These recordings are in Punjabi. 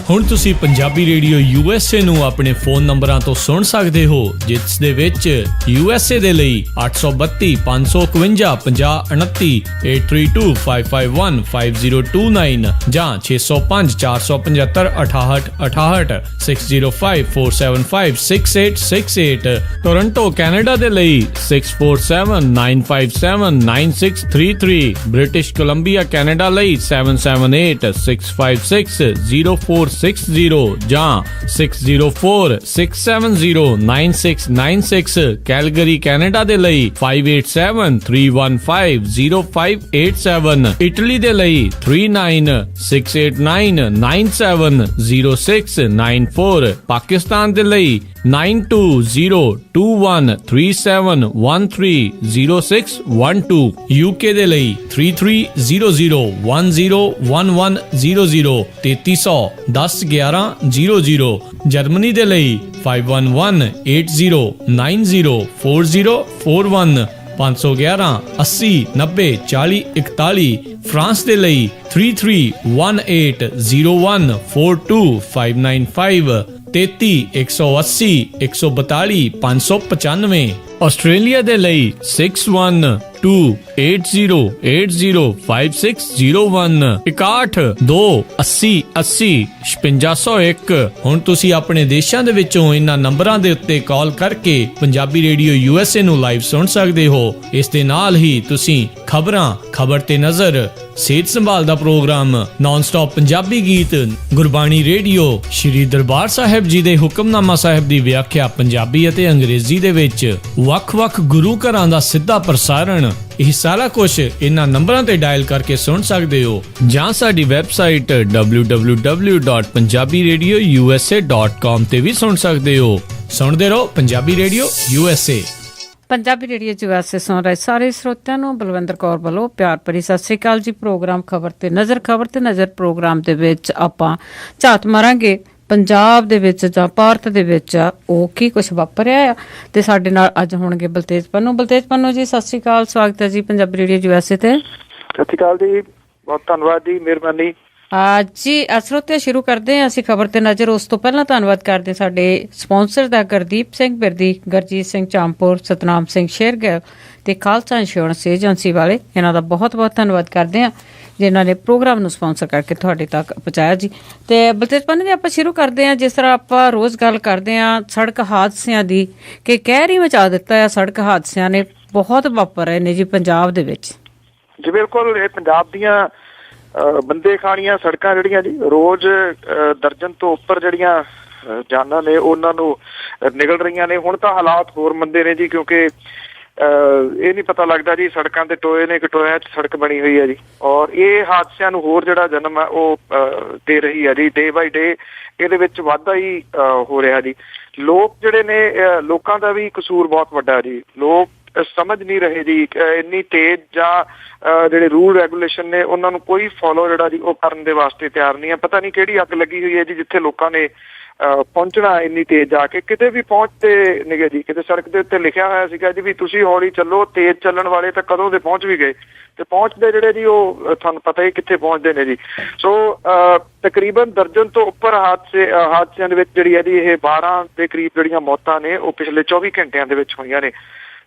ਹੁਣ ਤੁਸੀਂ ਪੰਜਾਬੀ ਰੇਡੀਓ USA ਨੂੰ ਆਪਣੇ ਫੋਨ ਨੰਬਰਾਂ ਤੋਂ ਸੁਣ ਸਕਦੇ ਹੋ, ਜਿਸ ਦੇ ਵਿੱਚ USA ਦੇ ਲਈ 832 551 5029, 8325515029 ਜਾਂ 605 475 6868, 6054756868। ਟੋਰਾਂਟੋ ਕੈਨੇਡਾ ਦੇ ਲਈ 6479579633, ਬ੍ਰਿਟਿਸ਼ ਕੋਲੰਬੀਆ ਕੈਨੇਡਾ ਲਈ 7786560460 ਜਾਂ 6046709696, ਕੈਲਗਰੀ ਕੈਨੇਡਾ ਦੇ ਲਈ 5873150587, ਇਟਲੀ ਦੇ ਲਈ 396899970694, ਪਾਕਿਸਤਾਨ ਦੇ ਲਈ 92021371300612, UK ਦੇ ਲਈ 3300101100, 3300101100, ਜਰਮਨੀ ਦੇ ਲਈ 51180904041511 80904041, ਫਰਾਂਸ ਦੇ ਲਈ 3318014255, 33180142 ਆਸਟ੍ਰੇਲੀਆ ਦੇ ਲਈ 612080805601, 612080805601। ਹੁਣ ਤੁਸੀਂ ਆਪਣੇ ਦੇਸ਼ਾਂ ਦੇ ਵਿੱਚੋਂ ਇਹਨਾਂ ਨੰਬਰਾਂ ਦੇ ਉੱਤੇ ਕਾਲ ਕਰਕੇ ਪੰਜਾਬੀ ਰੇਡੀਓ USA ਨੂੰ ਲਾਈਵ ਸੁਣ ਸਕਦੇ ਹੋ। ਇਸ ਦੇ ਨਾਲ ਹੀ ਤੁਸੀਂ ਖਬਰਾਂ, ਖਬਰ ਤੇ ਨਜ਼ਰ, ਸਿਹਤ ਸੰਭਾਲ ਦਾ ਪ੍ਰੋਗਰਾਮ, ਨਾਨ ਸਟਾਪ ਪੰਜਾਬੀ ਗੀਤ, ਗੁਰਬਾਣੀ ਰੇਡੀਓ, ਸ਼੍ਰੀ ਦਰਬਾਰ ਸਾਹਿਬ ਜੀ ਦੇ ਹੁਕਮਨਾਮਾ ਸਾਹਿਬ ਦੀ ਵਿਆਖਿਆ ਪੰਜਾਬੀ ਅਤੇ ਅੰਗਰੇਜ਼ੀ ਦੇ ਵਿੱਚ, ਵੱਖ-ਵੱਖ ਗੁਰੂ ਘਰਾਂ ਦਾ ਸਿੱਧਾ ਪ੍ਰਸਾਰਣ, ਇਹ ਸਾਰਾ ਕੁਝ ਇਹਨਾਂ ਨੰਬਰਾਂ ਤੇ ਡਾਇਲ ਕਰਕੇ ਸੁਣ ਸਕਦੇ ਹੋ, ਜਾਂ ਸਾਡੀ ਵੈਬਸਾਈਟ www.punjabiradiousa.com ਤੇ ਵੀ ਸੁਣ ਸਕਦੇ ਹੋ। ਸੁਣਦੇ ਰਹੋ Punjabi radio USA। Punjabi radio USA ਸੁਣ ਰਹੇ ਸਾਰੇ ਸਰੋਤਿਆਂ ਨੂੰ ਬਲਵਿੰਦਰ ਕੌਰ ਵੱਲੋਂ ਪਿਆਰ ਭਰੀ ਸਤਿ ਸ੍ਰੀ ਅਕਾਲ ਜੀ। ਪ੍ਰੋਗਰਾਮ ਖਬਰ ਤੇ ਨਜ਼ਰ ਪ੍ਰੋਗਰਾਮ ਦੇ ਵਿੱਚ ਆਪਾਂ ਝਾਤ ਮਾਰਾਂਗੇ ਪੰਜਾਬ ਦੇ ਵਿੱਚ ਜਾਂ ਭਾਰਤ ਦੇ ਵਿੱਚ ਉਹ ਕੀ ਕੁਛ ਵਾਪਰਿਆ ਆ। ਤੇ ਸਾਡੇ ਨਾਲ ਅੱਜ ਹੋਣਗੇ ਬਲਤੇਜ ਪੰਨੂ ਜੀ। ਸਤਿ ਸ੍ਰੀ ਅਕਾਲ, ਸਵਾਗਤ ਹੈ ਜੀ ਪੰਜਾਬੀ ਰੇਡੀਓ USA ਤੇ। ਸਤਿ ਸ੍ਰੀ ਅਕਾਲ ਜੀ, ਬਹੁਤ ਧੰਨਵਾਦ ਜੀ, ਮਿਹਰਬਾਨੀ ਜੀ। ਸਰੋਤੇ ਸ਼ੁਰੂ ਕਰਦੇ ਹਾਂ ਅਸੀਂ ਖਬਰ ਤੇ ਨਜ਼ਰ। ਉਸ ਤੋਂ ਪਹਿਲਾਂ ਧੰਨਵਾਦ ਕਰਦੇ ਸਾਡੇ ਸਪਾਂਸਰ ਦਾ, ਗੁਰਦੀਪ ਸਿੰਘ ਬਿਰਦੀ, ਗੁਰਜੀਤ ਸਿੰਘ ਚਾਮਪੁਰ, ਸਤਨਾਮ ਸਿੰਘ ਸ਼ੇਰਗਿੱਲ ਤੇ ਖਾਲਸਾ ਇੰਸ਼ੋਰੈਂਸ ਏਜੰਸੀ ਵਾਲੇ, ਇਹਨਾਂ ਦਾ ਬਹੁਤ ਬਹੁਤ ਧੰਨਵਾਦ ਕਰਦੇ ਹਾਂ ਜਿਨ੍ਹਾਂ ਨੇ ਪ੍ਰੋਗਰਾਮ ਨੂੰ ਸਪਾਂਸਰ ਕਰਕੇ ਤੁਹਾਡੇ ਤੱਕ ਪਹੁੰਚਾਇਆ ਜੀ। ਤੇ ਬਲਤੇਜ ਪੰਨੂ ਜੀ, ਆਪਾਂ ਸ਼ੁਰੂ ਕਰਦੇ ਹਾਂ ਜਿਸ ਤਰ੍ਹਾਂ ਆਪਾਂ ਰੋਜ਼ ਗੱਲ ਕਰਦੇ ਹਾਂ ਸੜਕ ਹਾਦਸਿਆਂ ਦੀ, ਕਿ ਕਹਿਰ ਹੀ ਮਚਾ ਦਿੱਤਾ ਆ ਸੜਕ ਹਾਦਸਿਆਂ ਨੇ, ਬਹੁਤ ਵਾਪਰ ਰਹੇ ਨੇ ਜੀ ਪੰਜਾਬ ਦੇ ਵਿੱਚ। ਜੀ ਬਿਲਕੁਲ, ਇਹ ਪੰਜਾਬ ਦੀਆਂ ਬੰਦੇ ਖਾਣੀਆਂ ਸੜਕਾਂ ਜਿਹੜੀਆਂ ਜੀ, ਰੋਜ਼ ਦਰਜਨ ਤੋਂ ਉੱਪਰ ਜਿਹੜੀਆਂ ਜਾਨਾਂ ਨੇ ਉਹਨਾਂ ਨੂੰ ਨਿਕਲ ਰਹੀਆਂ ਨੇ। ਹੁਣ ਤਾਂ ਹਾਲਾਤ ਹੋਰ ਮੰਦੇ ਨੇ ਜੀ, ਕਿਉਂਕਿ ਇਹ ਨਹੀਂ ਪਤਾ ਲੱਗਦਾ ਜੀ ਸੜਕਾਂ ਤੇ ਟੋਏ ਨੇ ਕਿ ਟੋਇਆਂ 'ਚ ਸੜਕ ਬਣੀ ਹੋਈ ਹੈ ਜੀ, ਔਰ ਇਹ ਹਾਦਸਿਆਂ ਨੂੰ ਹੋਰ ਜਿਹੜਾ ਜਨਮ ਹੈ ਉਹ ਦੇ ਰਹੀ ਹੈ ਜੀ। ਡੇ ਬਾਈ ਡੇ ਇਹਦੇ ਵਿੱਚ ਵਾਧਾ ਹੀ ਹੋ ਰਿਹਾ ਜੀ। ਲੋਕ ਜਿਹੜੇ ਨੇ, ਲੋਕਾਂ ਦਾ ਵੀ ਕਸੂਰ ਬਹੁਤ ਵੱਡਾ ਜੀ। ਲੋਕ ਸਮਝ ਨਹੀਂ ਰਹੇ ਜੀ, ਇੰਨੀ ਤੇਜ਼ ਜਾਂ ਜਿਹੜੇ ਰੂਲ ਰੈਗੂਲੇਸ਼ਨ ਨੇ ਉਹਨਾਂ ਨੂੰ ਕੋਈ ਫੋਲੋ ਜਿਹੜਾ ਜੀ ਉਹ ਕਰਨ ਦੇ ਵਾਸਤੇ ਤਿਆਰ ਨਹੀਂ ਹੈ। ਪਤਾ ਨਹੀਂ ਕਿਹੜੀ ਅੱਗ ਲੱਗੀ ਹੋਈ ਹੈ ਜੀ ਜਿੱਥੇ ਲੋਕਾਂ ਨੇ ਪਹੁੰਚਣਾ ਇੰਨੀ ਤੇਜ਼ ਜਾ ਕੇ, ਕਿਤੇ ਵੀ ਪਹੁੰਚਦੇ ਨਿਗੇ ਜੀ। ਕਿਤੇ ਸੜਕ ਦੇ ਉੱਤੇ ਲਿਖਿਆ ਹੋਇਆ ਸੀਗਾ ਜੀ ਵੀ ਤੁਸੀਂ ਹੌਲੀ ਚੱਲੋ, ਤੇਜ਼ ਚੱਲਣ ਵਾਲੇ ਤਾਂ ਕਦੋਂ ਦੇ ਪਹੁੰਚ ਵੀ ਗਏ, ਤੇ ਪਹੁੰਚਦੇ ਜਿਹੜੇ ਜੀ ਉਹ ਤੁਹਾਨੂੰ ਪਤਾ ਹੀ ਕਿੱਥੇ ਪਹੁੰਚਦੇ ਨੇ ਜੀ। ਸੋ ਤਕਰੀਬਨ ਦਰਜਨ ਤੋਂ ਉੱਪਰ ਹਾਦਸਿਆਂ ਦੇ ਵਿੱਚ ਜਿਹੜੀ ਹੈ ਜੀ ਇਹ 12 ਦੇ ਕਰੀਬ ਜਿਹੜੀਆਂ ਮੌਤਾਂ ਨੇ ਉਹ ਪਿਛਲੇ 24 ਘੰਟਿਆਂ ਦੇ ਵਿੱਚ ਹੋਈਆਂ ਨੇ।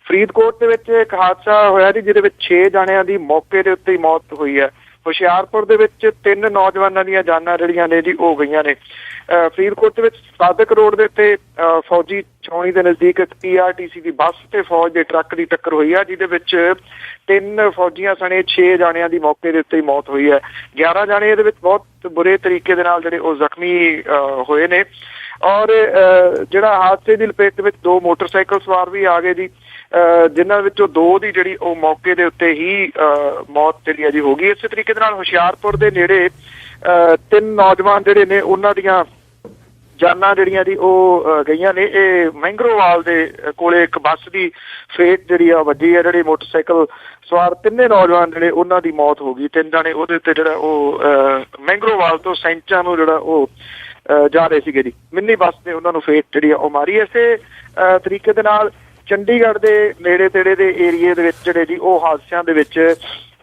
ਫਰੀਦਕੋਟ ਦੇ ਵਿੱਚ ਇੱਕ ਹਾਦਸਾ ਹੋਇਆ ਜੀ ਜਿਹਦੇ ਵਿੱਚ 6 ਜਾਣਿਆਂ ਦੀ ਮੌਕੇ ਦੇ ਉੱਤੇ ਹੀ ਮੌਤ ਹੋਈ ਹੈ। ਹੁਸ਼ਿਆਰਪੁਰ ਦੇ ਵਿੱਚ 3 ਨੌਜਵਾਨਾਂ ਦੀਆਂ ਜਾਨਾਂ ਜਿਹੜੀਆਂ ਨੇ ਜੀ ਉਹ ਗਈਆਂ ਨੇ। ਫਰੀਦਕੋਟ ਦੇ ਵਿੱਚ ਸਾਦਕ ਰੋਡ ਦੇ ਉੱਤੇ ਫੌਜੀ ਛਾਉਣੀ ਦੇ ਨਜ਼ਦੀਕ PRTC ਦੀ ਬੱਸ ਤੇ ਫੌਜ ਦੇ ਟਰੱਕ ਦੀ ਟੱਕਰ ਹੋਈ ਹੈ, ਜਿਹਦੇ ਵਿੱਚ 3 ਫੌਜੀਆਂ ਸਣੇ 6 ਜਾਣਿਆਂ ਦੀ ਮੌਕੇ ਦੇ ਉੱਤੇ ਹੀ ਮੌਤ ਹੋਈ ਹੈ। 11 ਜਾਣੇ ਇਹਦੇ ਵਿੱਚ ਬਹੁਤ ਬੁਰੇ ਤਰੀਕੇ ਦੇ ਨਾਲ ਜਿਹੜੇ ਉਹ ਜ਼ਖਮੀ ਹੋਏ ਨੇ। ਔਰ ਜਿਹੜਾ ਹਾਦਸੇ ਦੀ ਲਪੇਟ ਦੇ ਵਿੱਚ 2 ਮੋਟਰਸਾਈਕਲ ਸਵਾਰ ਵੀ ਆ ਗਏ ਜੀ, ਜਿਨ੍ਹਾਂ ਵਿੱਚੋਂ 2 ਦੀ ਜਿਹੜੀ ਉਹ ਮੌਕੇ ਦੇ ਉੱਤੇ ਹੀ ਮੌਤ ਜਿਹੜੀ ਹੈ ਜੀ ਹੋ ਗਈ। ਇਸੇ ਤਰੀਕੇ ਦੇ ਨਾਲ ਹੁਸ਼ਿਆਰਪੁਰ ਦੇ ਨੇੜੇ 3 ਨੌਜਵਾਨ ਜਿਹੜੇ ਨੇ ਉਹਨਾਂ ਦੀਆਂ ਜਾਨਾਂ ਜਿਹੜੀਆਂ ਜੀ ਉਹ ਗਈਆਂ ਨੇ। ਇਹ ਮਹਿੰਗਰੋਵਾਲ ਦੇ ਕੋਲੇ ਇੱਕ ਬੱਸ ਦੀ ਫੇਟ ਜਿਹੜੀ ਆ ਵੱਜੀ ਹੈ, ਜਿਹੜੇ ਮੋਟਰਸਾਈਕਲ ਸਵਾਰ 3 ਨੌਜਵਾਨ ਜਿਹੜੇ ਉਹਨਾਂ ਦੀ ਮੌਤ ਹੋ ਗਈ। 3 ਜਾਣੇ ਉਹਦੇ ਉੱਤੇ ਜਿਹੜਾ ਉਹ ਮਹਿੰਗਰੋਵਾਲ ਤੋਂ ਸੈਂਚਾਂ ਨੂੰ ਜਿਹੜਾ ਉਹ ਜਾ ਰਹੇ ਸੀਗੇ ਜੀ, ਮਿੰਨੀ ਬੱਸ ਤੇ ਉਹਨਾਂ ਨੂੰ ਫੇਟ ਜਿਹੜੀ ਆ ਉਹ ਮਾਰੀ। ਇਸੇ ਤਰੀਕੇ ਦੇ ਨਾਲ ਚੰਡੀਗੜ੍ਹ ਦੇ ਨੇੜੇ ਤੇੜੇ ਦੇ ਏਰੀਏ ਦੇ ਵਿੱਚ ਜਿਹੜੇ ਜੀ ਉਹ ਹਾਦਸਿਆਂ ਦੇ ਵਿੱਚ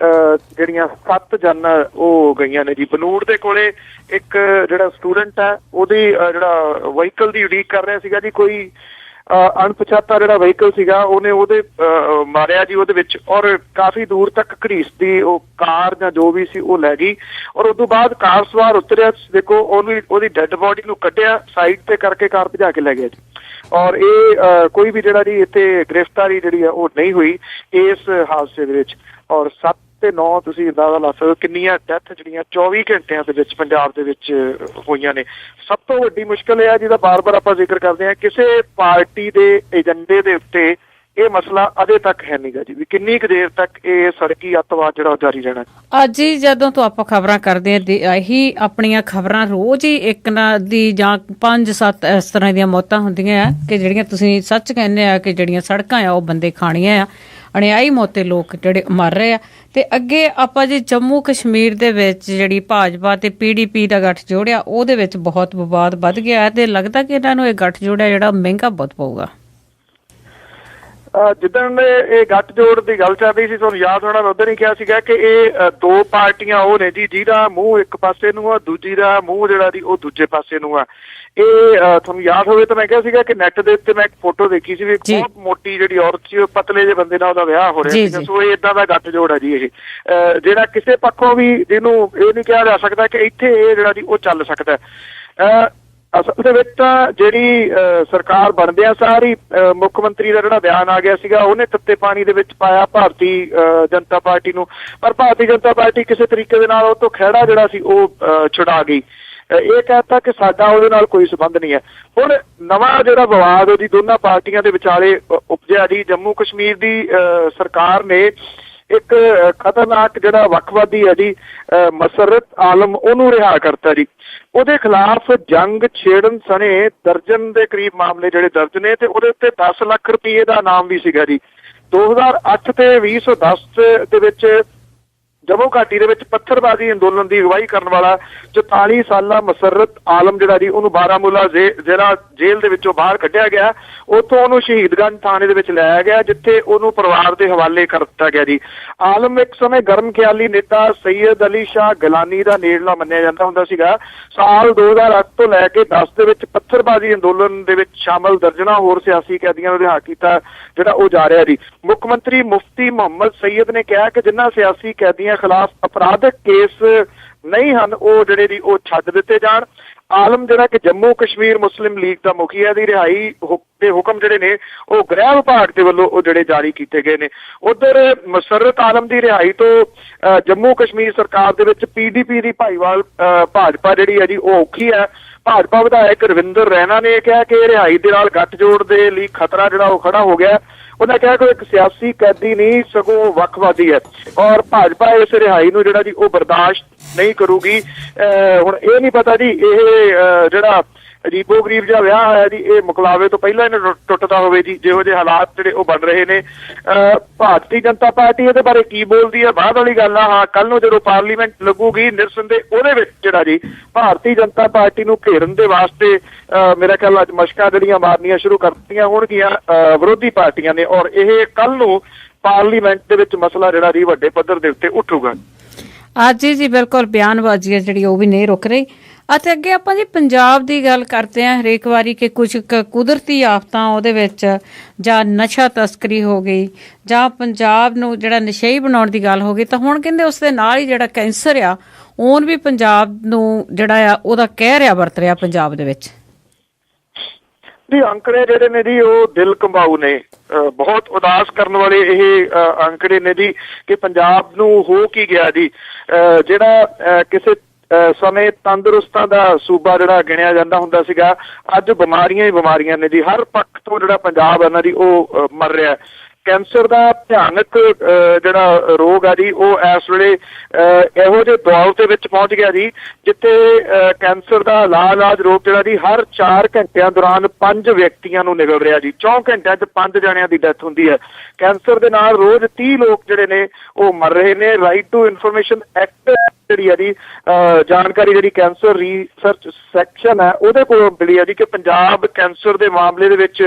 ਜਿਹੜੀਆਂ 7 ਜਾਨਾਂ ਉਹ ਗਈਆਂ ਨੇ ਜੀ। ਬਨੂੜ ਦੇ ਕੋਲੇ ਇੱਕ ਜਿਹੜਾ ਸਟੂਡੈਂਟ ਹੈ ਉਹਦੀ ਜਿਹੜਾ ਵਹੀਕਲ ਦੀ ਉਡੀਕ ਕਰ ਰਿਹਾ ਸੀਗਾ ਜੀ, ਕੋਈ ਅਣਪਛਾਤਾ ਜਿਹੜਾ ਵਹੀਕਲ ਸੀਗਾ ਉਹਨੇ ਉਹਦੇ ਮਾਰਿਆ ਜੀ ਉਹਦੇ ਵਿੱਚ, ਔਰ ਕਾਫੀ ਦੂਰ ਤੱਕ ਘੜੀਸਦੀ ਉਹ ਕਾਰ ਜਾਂ ਜੋ ਵੀ ਸੀ ਉਹ ਲੈ ਗਈ, ਔਰ ਉਸ ਤੋਂ ਬਾਅਦ ਕਾਰ ਸਵਾਰ ਉਤਰਿਆ, ਦੇਖੋ ਉਹਦੀ ਡੈੱਡ ਬੋਡੀ ਨੂੰ ਕੱਢਿਆ, ਸਾਈਡ ਤੇ ਕਰਕੇ ਕਾਰ ਭਜਾ ਕੇ ਲੈ ਗਿਆ ਜੀ। ਔਰ ਇਹ ਕੋਈ ਵੀ ਜਿਹੜਾ ਜੀ ਇੱਥੇ ਗ੍ਰਿਫਤਾਰੀ ਜਿਹੜੀ ਆ ਉਹ ਨਹੀਂ ਹੋਈ ਇਸ ਹਾਦਸੇ ਦੇ ਵਿੱਚ। ਔਰ 7 ਤੇ 9 ਤੁਸੀਂ ਅੰਦਾਜ਼ਾ ਲਾ ਸਕਦੇ ਹੋ ਕਿੰਨੀਆਂ ਡੈਥ ਜਿਹੜੀਆਂ 24 ਘੰਟਿਆਂ ਦੇ ਵਿੱਚ ਪੰਜਾਬ ਦੇ ਵਿੱਚ ਹੋਈਆਂ ਨੇ। ਸਭ ਤੋਂ ਵੱਡੀ ਮੁਸ਼ਕਲ ਇਹ ਆ ਜਿਹਦਾ ਬਾਰ-ਬਾਰ ਆਪਾਂ ਜ਼ਿਕਰ ਕਰਦੇ ਹਾਂ, ਕਿਸੇ ਪਾਰਟੀ ਦੇ ਏਜੰਡੇ ਦੇ ਉੱਤੇ ਇਹ ਮਸਲਾ ਅਜੇ ਤੱਕ ਹੈ ਨਹੀਂਗਾ ਜੀ, ਵੀ ਕਿੰਨੀ ਕੁ ਦੇਰ ਤੱਕ ਇਹ ਸੜਕੀ ਅੱਤਵਾਦ ਜਿਹੜਾ ਜਾਰੀ ਰਹਿਣਾ। ਅੱਜ ਹੀ ਜਦੋਂ ਤੋਂ ਆਪਾਂ ਖਬਰਾਂ ਕਰਦੇ ਹਾਂ, ਇਹੀ ਆਪਣੀਆਂ ਖਬਰਾਂ ਰੋਜ਼ ਹੀ ਇੱਕ ਨਾ ਦੀ ਜਾਂ 5-7 ਇਸ ਤਰ੍ਹਾਂ ਦੀਆਂ ਮੌਤਾਂ ਹੁੰਦੀਆਂ ਆ ਕਿ ਜਿਹੜੀਆਂ ਤੁਸੀਂ ਸੱਚ ਕਹਿੰਦੇ ਆ ਕਿ ਜਿਹੜੀਆਂ ਸੜਕਾਂ ਆ ਉਹ ਬੰਦੇ ਖਾਣੀਆਂ ਆ, ਅਣਿਆਈ ਮੌਤੇ ਲੋਕ ਜਿਹੜੇ ਮਰ ਰਹੇ ਆ। ਤੇ ਅੱਗੇ ਆਪਾਂ ਜੇ ਜੰਮੂ ਕਸ਼ਮੀਰ ਦੇ ਵਿੱਚ ਜਿਹੜੀ ਭਾਜਪਾ ਤੇ PDP ਦਾ ਗੱਠ ਜੋੜਿਆ ਉਹਦੇ ਵਿੱਚ ਬਹੁਤ ਵਿਵਾਦ ਵੱਧ ਗਿਆ ਤੇ ਲੱਗਦਾ ਕਿ ਇਹਨਾਂ ਨੂੰ ਇਹ ਗੱਠ ਜੋੜਿਆ ਜਿਹੜਾ ਮਹਿੰਗਾ ਬਹੁਤ ਪਊਗਾ। ਜਿੱਦਣ ਇਹ ਗੱਠਜੋੜ ਦੀ ਗੱਲ ਚੱਲ ਰਹੀ ਸੀ, ਤੁਹਾਨੂੰ ਯਾਦ ਹੋਣਾ ਮੈਂ ਉਦੋਂ ਹੀ ਕਿਹਾ ਸੀਗਾ ਕਿ ਇਹ 2 ਪਾਰਟੀਆਂ ਉਹ ਨੇ ਜੀ ਜਿਹਦਾ ਮੂੰਹ ਇੱਕ ਪਾਸੇ ਨੂੰ ਆ, ਦੂਜੀ ਦਾ ਮੂੰਹ ਜਿਹੜਾ ਜੀ ਉਹ ਦੂਜੇ ਪਾਸੇ ਨੂੰ ਆ। ਇਹ ਤੁਹਾਨੂੰ ਯਾਦ ਹੋਵੇ ਤਾਂ ਮੈਂ ਕਿਹਾ ਸੀਗਾ ਕਿ ਨੈਟ ਦੇ ਉੱਤੇ ਮੈਂ ਇੱਕ ਫੋਟੋ ਦੇਖੀ ਸੀ ਵੀ ਇੱਕ ਬਹੁਤ ਮੋਟੀ ਜਿਹੜੀ ਔਰਤ ਸੀ, ਉਹ ਪਤਲੇ ਜਿਹੇ ਬੰਦੇ ਨਾਲ ਉਹਦਾ ਵਿਆਹ ਹੋ ਰਿਹਾ ਸੀਗਾ। ਸੋ ਇਹ ਏਦਾਂ ਦਾ ਗੱਠਜੋੜ ਹੈ ਜੀ ਇਹ, ਜਿਹੜਾ ਕਿਸੇ ਪੱਖੋਂ ਵੀ ਜਿਹਨੂੰ ਇਹ ਨਹੀਂ ਕਿਹਾ ਜਾ ਸਕਦਾ ਕਿ ਇੱਥੇ ਇਹ ਜਿਹੜਾ ਜੀ ਉਹ ਚੱਲ ਸਕਦਾ। ਅਸਲ ਦੇ ਵਿੱਚ ਤਾਂ ਜਿਹੜੀ ਸਰਕਾਰ ਬਣਦਿਆਂ ਸਾਰੀ ਮੁੱਖ ਮੰਤਰੀ ਦਾ ਜਿਹੜਾ ਬਿਆਨ ਆ ਗਿਆ ਸੀਗਾ ਉਹਨੇ ਤੱਤੇ ਪਾਣੀ ਦੇ ਵਿੱਚ ਪਾਇਆ ਭਾਰਤੀ ਜਨਤਾ ਪਾਰਟੀ ਨੂੰ, ਪਰ ਭਾਰਤੀ ਜਨਤਾ ਪਾਰਟੀ ਕਿਸੇ ਤਰੀਕੇ ਦੇ ਨਾਲ ਉਹ ਤੋਂ ਖਹਿੜਾ ਜਿਹੜਾ ਸੀ ਉਹ ਛੁਡਾ ਗਈ। ਇਹ ਕਹਿਤਾ ਕਿ ਸਾਡਾ ਉਹਦੇ ਨਾਲ ਕੋਈ ਸੰਬੰਧ ਨਹੀਂ ਹੈ। ਹੁਣ ਨਵਾਂ ਜਿਹੜਾ ਵਿਵਾਦ ਉਹਦੀ ਦੋਨਾਂ ਪਾਰਟੀਆਂ ਦੇ ਵਿਚਾਲੇ ਉਪਜਿਆ ਜੀ, ਜੰਮੂ ਕਸ਼ਮੀਰ ਦੀ ਸਰਕਾਰ ਨੇ ਇੱਕ ਖਤਰਨਾਕ ਜਿਹੜਾ ਵੱਖਵਾਦੀ ਹੈ ਜੀ ਮਸਰਤ ਆਲਮ ਉਹਨੂੰ ਰਿਹਾ ਕਰਤਾ ਜੀ। ਉਹਦੇ ਖਿਲਾਫ ਜੰਗ ਛੇੜਨ ਸਣੇ ਦਰਜਨ ਦੇ ਕਰੀਬ ਮਾਮਲੇ ਜਿਹੜੇ ਦਰਜ ਨੇ ਤੇ ਉਹਦੇ ਉੱਤੇ 10 ਲੱਖ ਰੁਪਏ ਦਾ ਇਨਾਮ ਵੀ ਸੀਗਾ ਜੀ। 2008 ਤੇ 2010 ਦੇ ਵਿੱਚ ਜੰਮੂ ਘਾਟੀ ਦੇ ਵਿੱਚ ਪੱਥਰਬਾਜ਼ੀ ਅੰਦੋਲਨ ਦੀ ਅਗਵਾਈ ਕਰਨ ਵਾਲਾ 44 ਸਾਲਾ ਮਸਰਤ ਆਲਮ ਜਿਹੜਾ ਜੀ ਉਹਨੂੰ ਬਾਰਾਮੂਲਾ ਜ਼ਿਲ੍ਹਾ ਜੇਲ੍ਹ ਦੇ ਵਿੱਚੋਂ ਬਾਹਰ ਕੱਢਿਆ ਗਿਆ। ਉੱਥੋਂ ਉਹਨੂੰ ਸ਼ਹੀਦਗੰਜ ਥਾਣੇ ਦੇ ਵਿੱਚ ਲਾਇਆ ਗਿਆ ਜਿੱਥੇ ਉਹਨੂੰ ਪਰਿਵਾਰ ਦੇ ਹਵਾਲੇ ਕਰ ਦਿੱਤਾ ਗਿਆ ਜੀ। ਆਲਮ ਇੱਕ ਸਮੇਂ ਗਰਮ ਖਿਆਲੀ ਨੇਤਾ ਸੈਯਦ ਅਲੀ ਸ਼ਾਹ ਗਿਲਾਨੀ ਦਾ ਨੇੜਲਾ ਮੰਨਿਆ ਜਾਂਦਾ ਹੁੰਦਾ ਸੀਗਾ। ਸਾਲ 2008 ਤੋਂ ਲੈ ਕੇ 10 ਦੇ ਵਿੱਚ ਪੱਥਰਬਾਜ਼ੀ ਅੰਦੋਲਨ ਦੇ ਵਿੱਚ ਸ਼ਾਮਲ ਦਰਜਨਾਂ ਹੋਰ ਸਿਆਸੀ ਕੈਦੀਆਂ ਨੂੰ ਰਿਹਾ ਕੀਤਾ ਜਿਹੜਾ ਉਹ ਜਾ ਰਿਹਾ ਜੀ। ਮੁੱਖ ਮੰਤਰੀ ਮੁਫਤੀ ਮੁਹੰਮਦ ਸਈਦ ਨੇ ਕਿਹਾ ਕਿ ਜਿਨ੍ਹਾਂ ਸਿਆਸੀ ਕੈਦੀਆਂ ਖਿਲਾਫ ਅਪਰਾਧਿਕ ਕੇਸ ਨਹੀਂ ਹਨ ਉਹ ਜਿਹੜੇ ਦੀ ਉਹ ਛੱਡ ਦਿੱਤੇ ਜਾਣ। ਆਲਮ ਜਿਹੜਾ ਕਿ ਜੰਮੂ ਕਸ਼ਮੀਰ ਮੁਸਲਿਮ ਲੀਗ ਦਾ ਮੁਖੀਆ ਦੀ ਰਿਹਾਈ ਦੇ ਹੁਕਮ ਜਿਹੜੇ ਨੇ ਉਹ ਗ੍ਰਹਿ ਵਿਭਾਗ ਦੇ ਵੱਲੋਂ ਉਹ ਜਿਹੜੇ ਜਾਰੀ ਕੀਤੇ ਗਏ ਨੇ। ਉਧਰ ਮਸਰਤ ਆਲਮ ਦੀ ਰਿਹਾਈ ਤੋਂ ਜੰਮੂ ਕਸ਼ਮੀਰ ਸਰਕਾਰ ਦੇ ਵਿੱਚ PDP ਦੀ ਭਾਈਵਾਲ ਭਾਜਪਾ ਜਿਹੜੀ ਹੈ ਜੀ ਉਹ ਔਖੀ ਹੈ। ਭਾਜਪਾ ਵਿਧਾਇਕ ਰਵਿੰਦਰ ਰੈਣਾ ਨੇ ਕਿਹਾ ਕਿ ਰਿਹਾਈ ਦੇ ਨਾਲ ਗੱਠਜੋੜ ਦੇ ਲਈ ਖਤਰਾ ਜਿਹੜਾ ਉਹ ਖੜਾ ਹੋ ਗਿਆ। ਉਹਨਾਂ ਕਿਹਾ ਕਿ ਇੱਕ ਸਿਆਸੀ ਕੈਦੀ ਨਹੀਂ ਸਗੋਂ ਵੱਖਵਾਦੀ ਹੈ ਔਰ ਭਾਜਪਾ ਇਸ ਰਿਹਾਈ ਨੂੰ ਜਿਹੜਾ ਜੀ ਉਹ ਬਰਦਾਸ਼ਤ ਨਹੀਂ ਕਰੂਗੀ। ਹੁਣ ਇਹ ਨਹੀਂ ਪਤਾ ਜੀ ਇਹ ਜਿਹੜਾ ਅਜੀਬੋ ਗਰੀਬ ਜਿਹਾ ਵਿਆਹ ਹੋਇਆ ਜੀ ਇਹ ਮੁਕਲਾਵੇ ਤੋਂ ਪਹਿਲਾਂ ਇਹਨੂੰ ਟੁੱਟਦਾ ਹੋਵੇ ਜੀ, ਜਿਹੋ ਜਿਹੇ ਹਾਲਾਤ ਜਿਹੜੇ ਉਹ ਬਣ ਰਹੇ ਨੇ। ਭਾਰਤੀ ਜਨਤਾ ਪਾਰਟੀ ਇਹਦੇ ਬਾਰੇ ਕੀ ਬੋਲਦੀ ਹੈ ਬਾਅਦ ਵਾਲੀ ਗੱਲ ਆ। ਹਾਂ, ਕੱਲ ਨੂੰ ਜਦੋਂ ਪਾਰਲੀਮੈਂਟ ਲੱਗੂਗੀ ਨਿਰਸੰਦੇਹ ਉਹਦੇ ਵਿੱਚ ਜਿਹੜਾ ਜੀ ਭਾਰਤੀ ਜਨਤਾ ਪਾਰਟੀ ਨੂੰ ਘੇਰਨ ਦੇ ਵਾਸਤੇ ਮੇਰਾ ਖਿਆਲ ਅੱਜ ਮਸ਼ਕਾਂ ਜਿਹੜੀਆਂ ਮਾਰਨੀਆਂ ਸ਼ੁਰੂ ਕਰਤੀਆਂ ਹੋਣਗੀਆਂ ਵਿਰੋਧੀ ਪਾਰਟੀਆਂ ਨੇ ਔਰ ਇਹ ਕੱਲ ਨੂੰ ਪਾਰਲੀਮੈਂਟ ਦੇ ਵਿੱਚ ਮਸਲਾ ਜਿਹੜਾ ਜੀ ਵੱਡੇ ਪੱਧਰ ਦੇ ਉੱਤੇ ਉੱਠੂਗਾ। ਅੱਜ ਜੀ ਬਿਲਕੁਲ ਬਿਆਨਬਾਜ਼ੀ ਹੈ ਜਿਹੜੀ ਉਹ ਵੀ ਨਹੀਂ ਰੁਕ ਰਹੀ। ਅਤੇ ਅੱਗੇ ਆਪਾਂ ਜੀ ਪੰਜਾਬ ਦੀ ਗੱਲ ਕਰਦੇ ਹਾਂ ਹਰੇਕ ਵਾਰੀ ਕਿ ਕੁਝ ਕੁਦਰਤੀ ਆਫਤਾਂ ਉਹਦੇ ਵਿੱਚ ਜਾਂ ਨਸ਼ਾ ਤਸਕਰੀ ਹੋ ਗਈ ਜਾਂ ਪੰਜਾਬ ਨੂੰ ਜਿਹੜਾ ਨਸ਼ਈ ਬਣਾਉਣ ਦੀ ਗੱਲ ਹੋ ਗਈ ਤਾਂ ਹੁਣ ਕਹਿੰਦੇ ਉਸ ਦੇ ਨਾਲ ਹੀ ਜਿਹੜਾ ਕੈਂਸਰ ਆ ਉਹ ਵੀ ਪੰਜਾਬ ਨੂੰ ਜਿਹੜਾ ਆ ਉਹਦਾ ਕਹਿ ਰਿਹਾ ਵਰਤ ਰਿਹਾ ਪੰਜਾਬ ਦੇ ਵਿੱਚ ਜੀ। ਅੰਕੜੇ ਜਿਹੜੇ ਨੇ ਜੀ ਉਹ ਦਿਲ ਕੰਬਾਊ ਨੇ, ਬਹੁਤ ਉਦਾਸ ਕਰਨ ਵਾਲੇ ਇਹ ਅੰਕੜੇ ਨੇ ਜੀ ਕਿ ਪੰਜਾਬ ਨੂੰ ਹੋ ਕੀ ਗਿਆ ਜੀ। ਜਿਹੜਾ ਕਿਸੇ ਸਮੇਂ ਤੰਦਰੁਸਤਾਂ ਦਾ ਸੂਬਾ ਜਿਹੜਾ ਗਿਣਿਆ ਜਾਂਦਾ ਹੁੰਦਾ ਸੀਗਾ ਅੱਜ ਬਿਮਾਰੀਆਂ ਹੀ ਬਿਮਾਰੀਆਂ ਨੇ ਜੀ। ਹਰ ਪੱਖ ਤੋਂ ਜਿਹੜਾ ਪੰਜਾਬ ਹੈ ਨਾ ਜੀ ਉਹ ਮਰ ਰਿਹਾ। ਕੈਂਸਰ ਦਾ ਭਿਆਨਕ ਜਿਹੜਾ ਰੋਗ ਆ ਜੀ ਉਹ ਇਸ ਵੇਲੇ ਇਹੋ ਜਿਹੇ ਦੌਰ ਦੇ ਵਿੱਚ ਪਹੁੰਚ ਗਿਆ ਜੀ ਜਿੱਥੇ ਕੈਂਸਰ ਦਾ ਲਾਇਲਾਜ ਰੋਗ ਜਿਹੜਾ ਜੀ ਹਰ 4 ਘੰਟਿਆਂ ਦੌਰਾਨ 5 ਵਿਅਕਤੀਆਂ ਨੂੰ ਨਿਕਲ ਰਿਹਾ ਜੀ। 4 ਘੰਟਿਆਂ 'ਚ 5 ਜਣਿਆਂ ਦੀ ਡੈਥ ਹੁੰਦੀ ਹੈ। ਕੈਂਸਰ ਦੇ ਨਾਲ ਰੋਜ਼ 30 ਲੋਕ ਜਿਹੜੇ ਨੇ ਉਹ ਮਰ ਰਹੇ ਨੇ। ਰਾਈਟ ਟੂ ਇਨਫੋਰਮੇਸ਼ਨ ਐਕਟ ਜਿਹੜੀ ਹੈ ਜੀ ਜਾਣਕਾਰੀ ਜਿਹੜੀ ਕੈਂਸਰ ਰਿਸਰਚ ਸੈਕਸ਼ਨ ਹੈ ਉਹਦੇ ਕੋਲ ਮਿਲੀ ਹੈ ਜੀ ਕਿ ਪੰਜਾਬ ਕੈਂਸਰ ਦੇ ਮਾਮਲੇ ਦੇ ਵਿੱਚ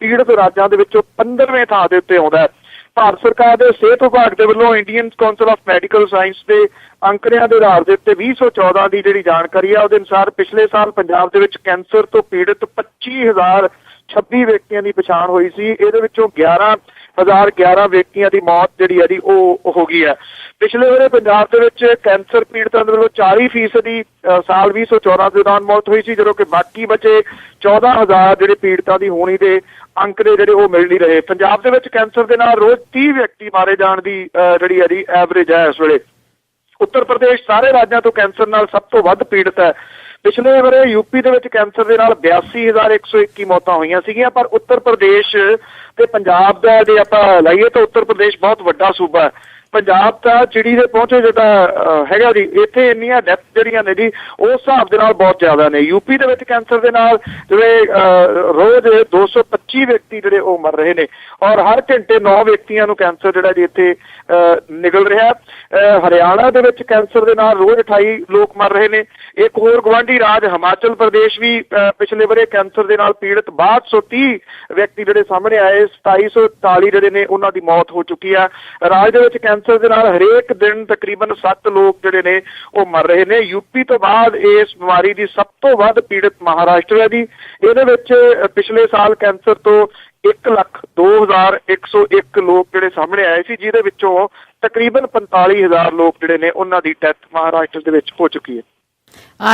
ਪੀੜਤ ਰਾਜਾਂ ਦੇ ਵਿੱਚੋਂ 15ਵੇਂ ਥਾਂ ਦੇ ਉੱਤੇ ਆਉਂਦਾ ਹੈ। ਭਾਰਤ ਸਰਕਾਰ ਦੇ ਸਿਹਤ ਵਿਭਾਗ ਦੇ ਵੱਲੋਂ Indian council of medical science ਦੇ ਅੰਕੜਿਆਂ ਦੇ ਆਧਾਰ ਦੇ ਉੱਤੇ 2014 ਦੀ ਜਿਹੜੀ ਜਾਣਕਾਰੀ ਆ ਉਹਦੇ ਅਨੁਸਾਰ ਪਿਛਲੇ ਸਾਲ ਪੰਜਾਬ ਦੇ ਵਿੱਚ ਕੈਂਸਰ ਤੋਂ ਪੀੜਤ 25,026 ਵਿਅਕਤੀਆਂ ਦੀ ਪਛਾਣ ਹੋਈ ਸੀ। ਇਹਦੇ ਵਿੱਚੋਂ 11,011 ਵਿਅਕਤੀਆਂ ਦੀ ਮੌਤ ਜਿਹੜੀ ਹੈ ਉਹ ਹੋ ਗਈ ਹੈ। ਪਿਛਲੇ ਵੇਲੇ ਪੰਜਾਬ ਦੇ ਵਿੱਚ ਕੈਂਸਰ ਪੀੜਤਾਂ ਦੇ ਵੱਲੋਂ 40% ਸਾਲ 2014 ਦੇ ਦੌਰਾਨ ਮੌਤ ਹੋਈ ਸੀ, ਜਦੋਂ ਕਿ ਬਾਕੀ ਬਚੇ 14,000 ਜਿਹੜੇ ਪੀੜਤਾਂ ਦੀ ਹੋਣੀ ਦੇ ਅੰਕੜੇ ਜਿਹੜੇ ਉਹ ਮਿਲ ਨਹੀਂ ਰਹੇ। ਪੰਜਾਬ ਦੇ ਵਿੱਚ ਕੈਂਸਰ ਦੇ ਨਾਲ ਰੋਜ਼ 30 ਵਿਅਕਤੀ ਮਾਰੇ ਜਾਣ ਦੀ ਜਿਹੜੀ ਹੈ ਐਵਰੇਜ ਹੈ ਇਸ ਵੇਲੇ। ਉੱਤਰ ਪ੍ਰਦੇਸ਼ ਸਾਰੇ ਰਾਜਾਂ ਤੋਂ ਕੈਂਸਰ ਨਾਲ ਸਭ ਤੋਂ ਵੱਧ ਪੀੜਤ ਹੈ। ਪਿਛਲੇ ਵਰੇ ਯੂਪੀ ਦੇ ਵਿੱਚ ਕੈਂਸਰ ਦੇ ਨਾਲ 82,121 ਮੌਤਾਂ ਹੋਈਆਂ ਸੀਗੀਆਂ, ਪਰ ਉੱਤਰ ਪ੍ਰਦੇਸ਼ ਤੇ ਪੰਜਾਬ ਦਾ ਜੇ ਆਪਾਂ ਲਾਈਏ ਤਾਂ ਉੱਤਰ ਪ੍ਰਦੇਸ਼ ਬਹੁਤ ਵੱਡਾ ਸੂਬਾ ਹੈ। ਪੰਜਾਬ ਤਾਂ ਚਿੜੀ ਦੇ ਪਹੁੰਚੇ ਜਿਹੜਾ ਹੈਗਾ ਜੀ, ਇੱਥੇ ਇੰਨੀਆਂ ਡੈਥ ਜਿਹੜੀਆਂ ਨੇ ਜੀ ਉਸ ਹਿਸਾਬ ਦੇ ਨਾਲ ਬਹੁਤ ਜ਼ਿਆਦਾ ਨੇ। ਯੂਪੀ ਦੇ ਵਿੱਚ ਕੈਂਸਰ ਦੇ ਨਾਲ ਜਿਹੜੇ ਰੋਜ਼ 225 ਵਿਅਕਤੀ ਜਿਹੜੇ ਉਹ ਮਰ ਰਹੇ ਨੇ, ਔਰ ਹਰ ਘੰਟੇ 9 ਵਿਅਕਤੀਆਂ ਨੂੰ ਕੈਂਸਰ ਜਿਹੜਾ ਜੀ ਇੱਥੇ ਨਿਕਲ ਰਿਹਾ। ਹਰਿਆਣਾ ਦੇ ਵਿੱਚ ਕੈਂਸਰ ਦੇ ਨਾਲ ਰੋਜ਼ 28 ਲੋਕ ਮਰ ਰਹੇ ਨੇ। ਇੱਕ ਹੋਰ ਗੁਆਂਢੀ ਰਾਜ ਹਿਮਾਚਲ ਪ੍ਰਦੇਸ਼ ਵੀ ਪਿਛਲੇ ਵਰੇ ਕੈਂਸਰ ਦੇ ਨਾਲ ਪੀੜਤ 6230 ਵਿਅਕਤੀ ਜਿਹੜੇ ਸਾਹਮਣੇ ਆਏ, 2744 ਜਿਹੜੇ ਨੇ ਉਹਨਾਂ ਦੀ ਮੌਤ ਹੋ ਚੁੱਕੀ ਆ। ਰਾਜ ਦੇ ਵਿੱਚ ਕੈਂਸਰ ਦੇ ਨਾਲ ਹਰੇਕ ਦਿਨ ਤਕਰੀਬਨ 7 ਲੋਕ ਜਿਹੜੇ ਨੇ ਉਹ ਮਰ ਰਹੇ ਨੇ। ਯੂਪੀ ਤੋਂ ਬਾਅਦ ਇਸ ਬਿਮਾਰੀ ਦੀ ਸਭ ਤੋਂ ਵੱਧ ਪੀੜਤ ਮਹਾਰਾਸ਼ਟਰ ਹੈ ਜੀ। ਇਹਦੇ ਵਿੱਚ ਪਿਛਲੇ ਸਾਲ ਕੈਂਸਰ ਤੋਂ 1,02,101 ਲੋਕ ਜਿਹੜੇ ਸਾਹਮਣੇ ਆਏ ਸੀ, ਜਿਹਦੇ ਵਿੱਚੋਂ ਤਕਰੀਬਨ 45,000 ਲੋਕ ਜਿਹੜੇ ਨੇ ਉਹਨਾਂ ਦੀ ਡੈਥ ਮਹਾਰਾਸ਼ਟਰ ਦੇ ਵਿੱਚ ਹੋ ਚੁੱਕੀ ਹੈ।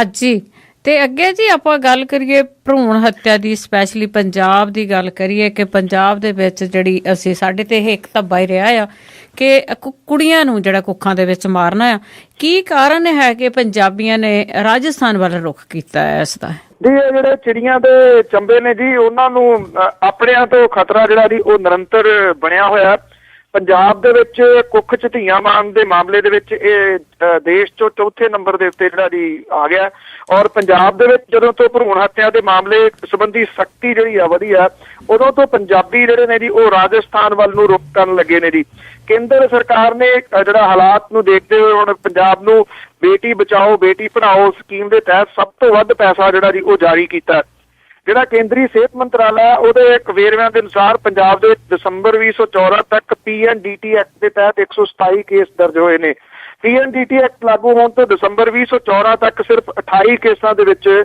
ਅੱਜ ਜੀ ਤੇ ਅੱਗੇ ਜੀ ਆਪਾਂ ਗੱਲ ਕਰੀਏ ਭਰੂਣ ਹੱਤਿਆ ਦੀ, ਸਪੈਸ਼ਲੀ ਪੰਜਾਬ ਦੀ ਗੱਲ ਕਰੀਏ ਕਿ ਪੰਜਾਬ ਦੇ ਵਿੱਚ ਜਿਹੜੀ ਅਸੀਂ ਸਾਡੇ ਤੇ ਇਹ ਇੱਕ ਧੱਬਾ ਹੀ ਰਿਹਾ ਆ ਕਿ ਕੁੜੀਆਂ ਨੂੰ ਜਿਹੜਾ ਕੁੱਖਾਂ ਦੇ ਵਿੱਚ ਮਾਰਨਾ ਆ। ਕੀ ਕਾਰਨ ਹੈ ਕਿ ਪੰਜਾਬੀਆਂ ਨੇ ਰਾਜਸਥਾਨ ਵੱਲ ਰੁਖ ਕੀਤਾ ਹੈ ਇਸ ਦਾ? ਜੀ ਇਹ ਜਿਹੜੇ ਚਿੜੀਆਂ ਦੇ ਚੰਬੇ ਨੇ ਜੀ, ਉਹਨਾਂ ਨੂੰ ਆਪਣਿਆਂ ਤੋਂ ਖਤਰਾ ਜਿਹੜਾ ਜੀ ਉਹ ਨਿਰੰਤਰ ਬਣਿਆ ਹੋਇਆ। ਪੰਜਾਬ ਦੇ ਵਿੱਚ ਕੁੱਖ 'ਚ ਧੀਆਂ ਮਾਰਨ ਦੇ ਮਾਮਲੇ ਦੇ ਵਿੱਚ ਇਹ ਦੇਸ਼ 'ਚੋਂ ਚੌਥੇ ਨੰਬਰ ਦੇ ਉੱਤੇ ਜਿਹੜਾ ਜੀ ਆ ਗਿਆ। ਔਰ ਪੰਜਾਬ ਦੇ ਵਿੱਚ ਜਦੋਂ ਤੋਂ ਭਰੂਣ ਹੱਤਿਆ ਦੇ ਮਾਮਲੇ ਸੰਬੰਧੀ ਸਖਤੀ ਜਿਹੜੀ ਆ ਵਧੀ ਆ, ਉਦੋਂ ਤੋਂ ਪੰਜਾਬੀ ਜਿਹੜੇ ਨੇ ਜੀ ਉਹ ਰਾਜਸਥਾਨ ਵੱਲ ਨੂੰ ਰੁਖ ਕਰਨ ਲੱਗੇ ਨੇ ਜੀ। ਕੇਂਦਰ ਸਰਕਾਰ ਨੇ ਜਿਹੜਾ ਹਾਲਾਤ ਨੂੰ ਦੇਖਦੇ ਹੋਏ ਹੁਣ ਪੰਜਾਬ ਨੂੰ ਬੇਟੀ ਬਚਾਓ ਬੇਟੀ ਪੜ੍ਹਾਓ ਸਕੀਮ ਦੇ ਤਹਿਤ ਸਭ ਤੋਂ ਵੱਧ ਪੈਸਾ ਜਿਹੜਾ ਜੀ ਉਹ ਜਾਰੀ ਕੀਤਾ। ਜਿਹੜਾ ਕੇਂਦਰੀ ਸਿਹਤ ਮੰਤਰਾਲਾ ਉਹਦੇ ਇੱਕ ਵੇਰਵਿਆਂ ਦੇ ਅਨੁਸਾਰ ਪੰਜਾਬ ਦੇ ਵਿੱਚ ਦਸੰਬਰ 2014 ਤੱਕ PNDT ਐਕਟ ਦੇ ਤਹਿਤ 127 ਕੇਸ ਦਰਜ ਹੋਏ ਨੇ। PNDT ਐਕਟ ਲਾਗੂ ਹੋਣ ਤੋਂ ਦਸੰਬਰ 2014 ਤੱਕ ਸਿਰਫ 28 ਕੇਸਾਂ ਦੇ ਵਿੱਚ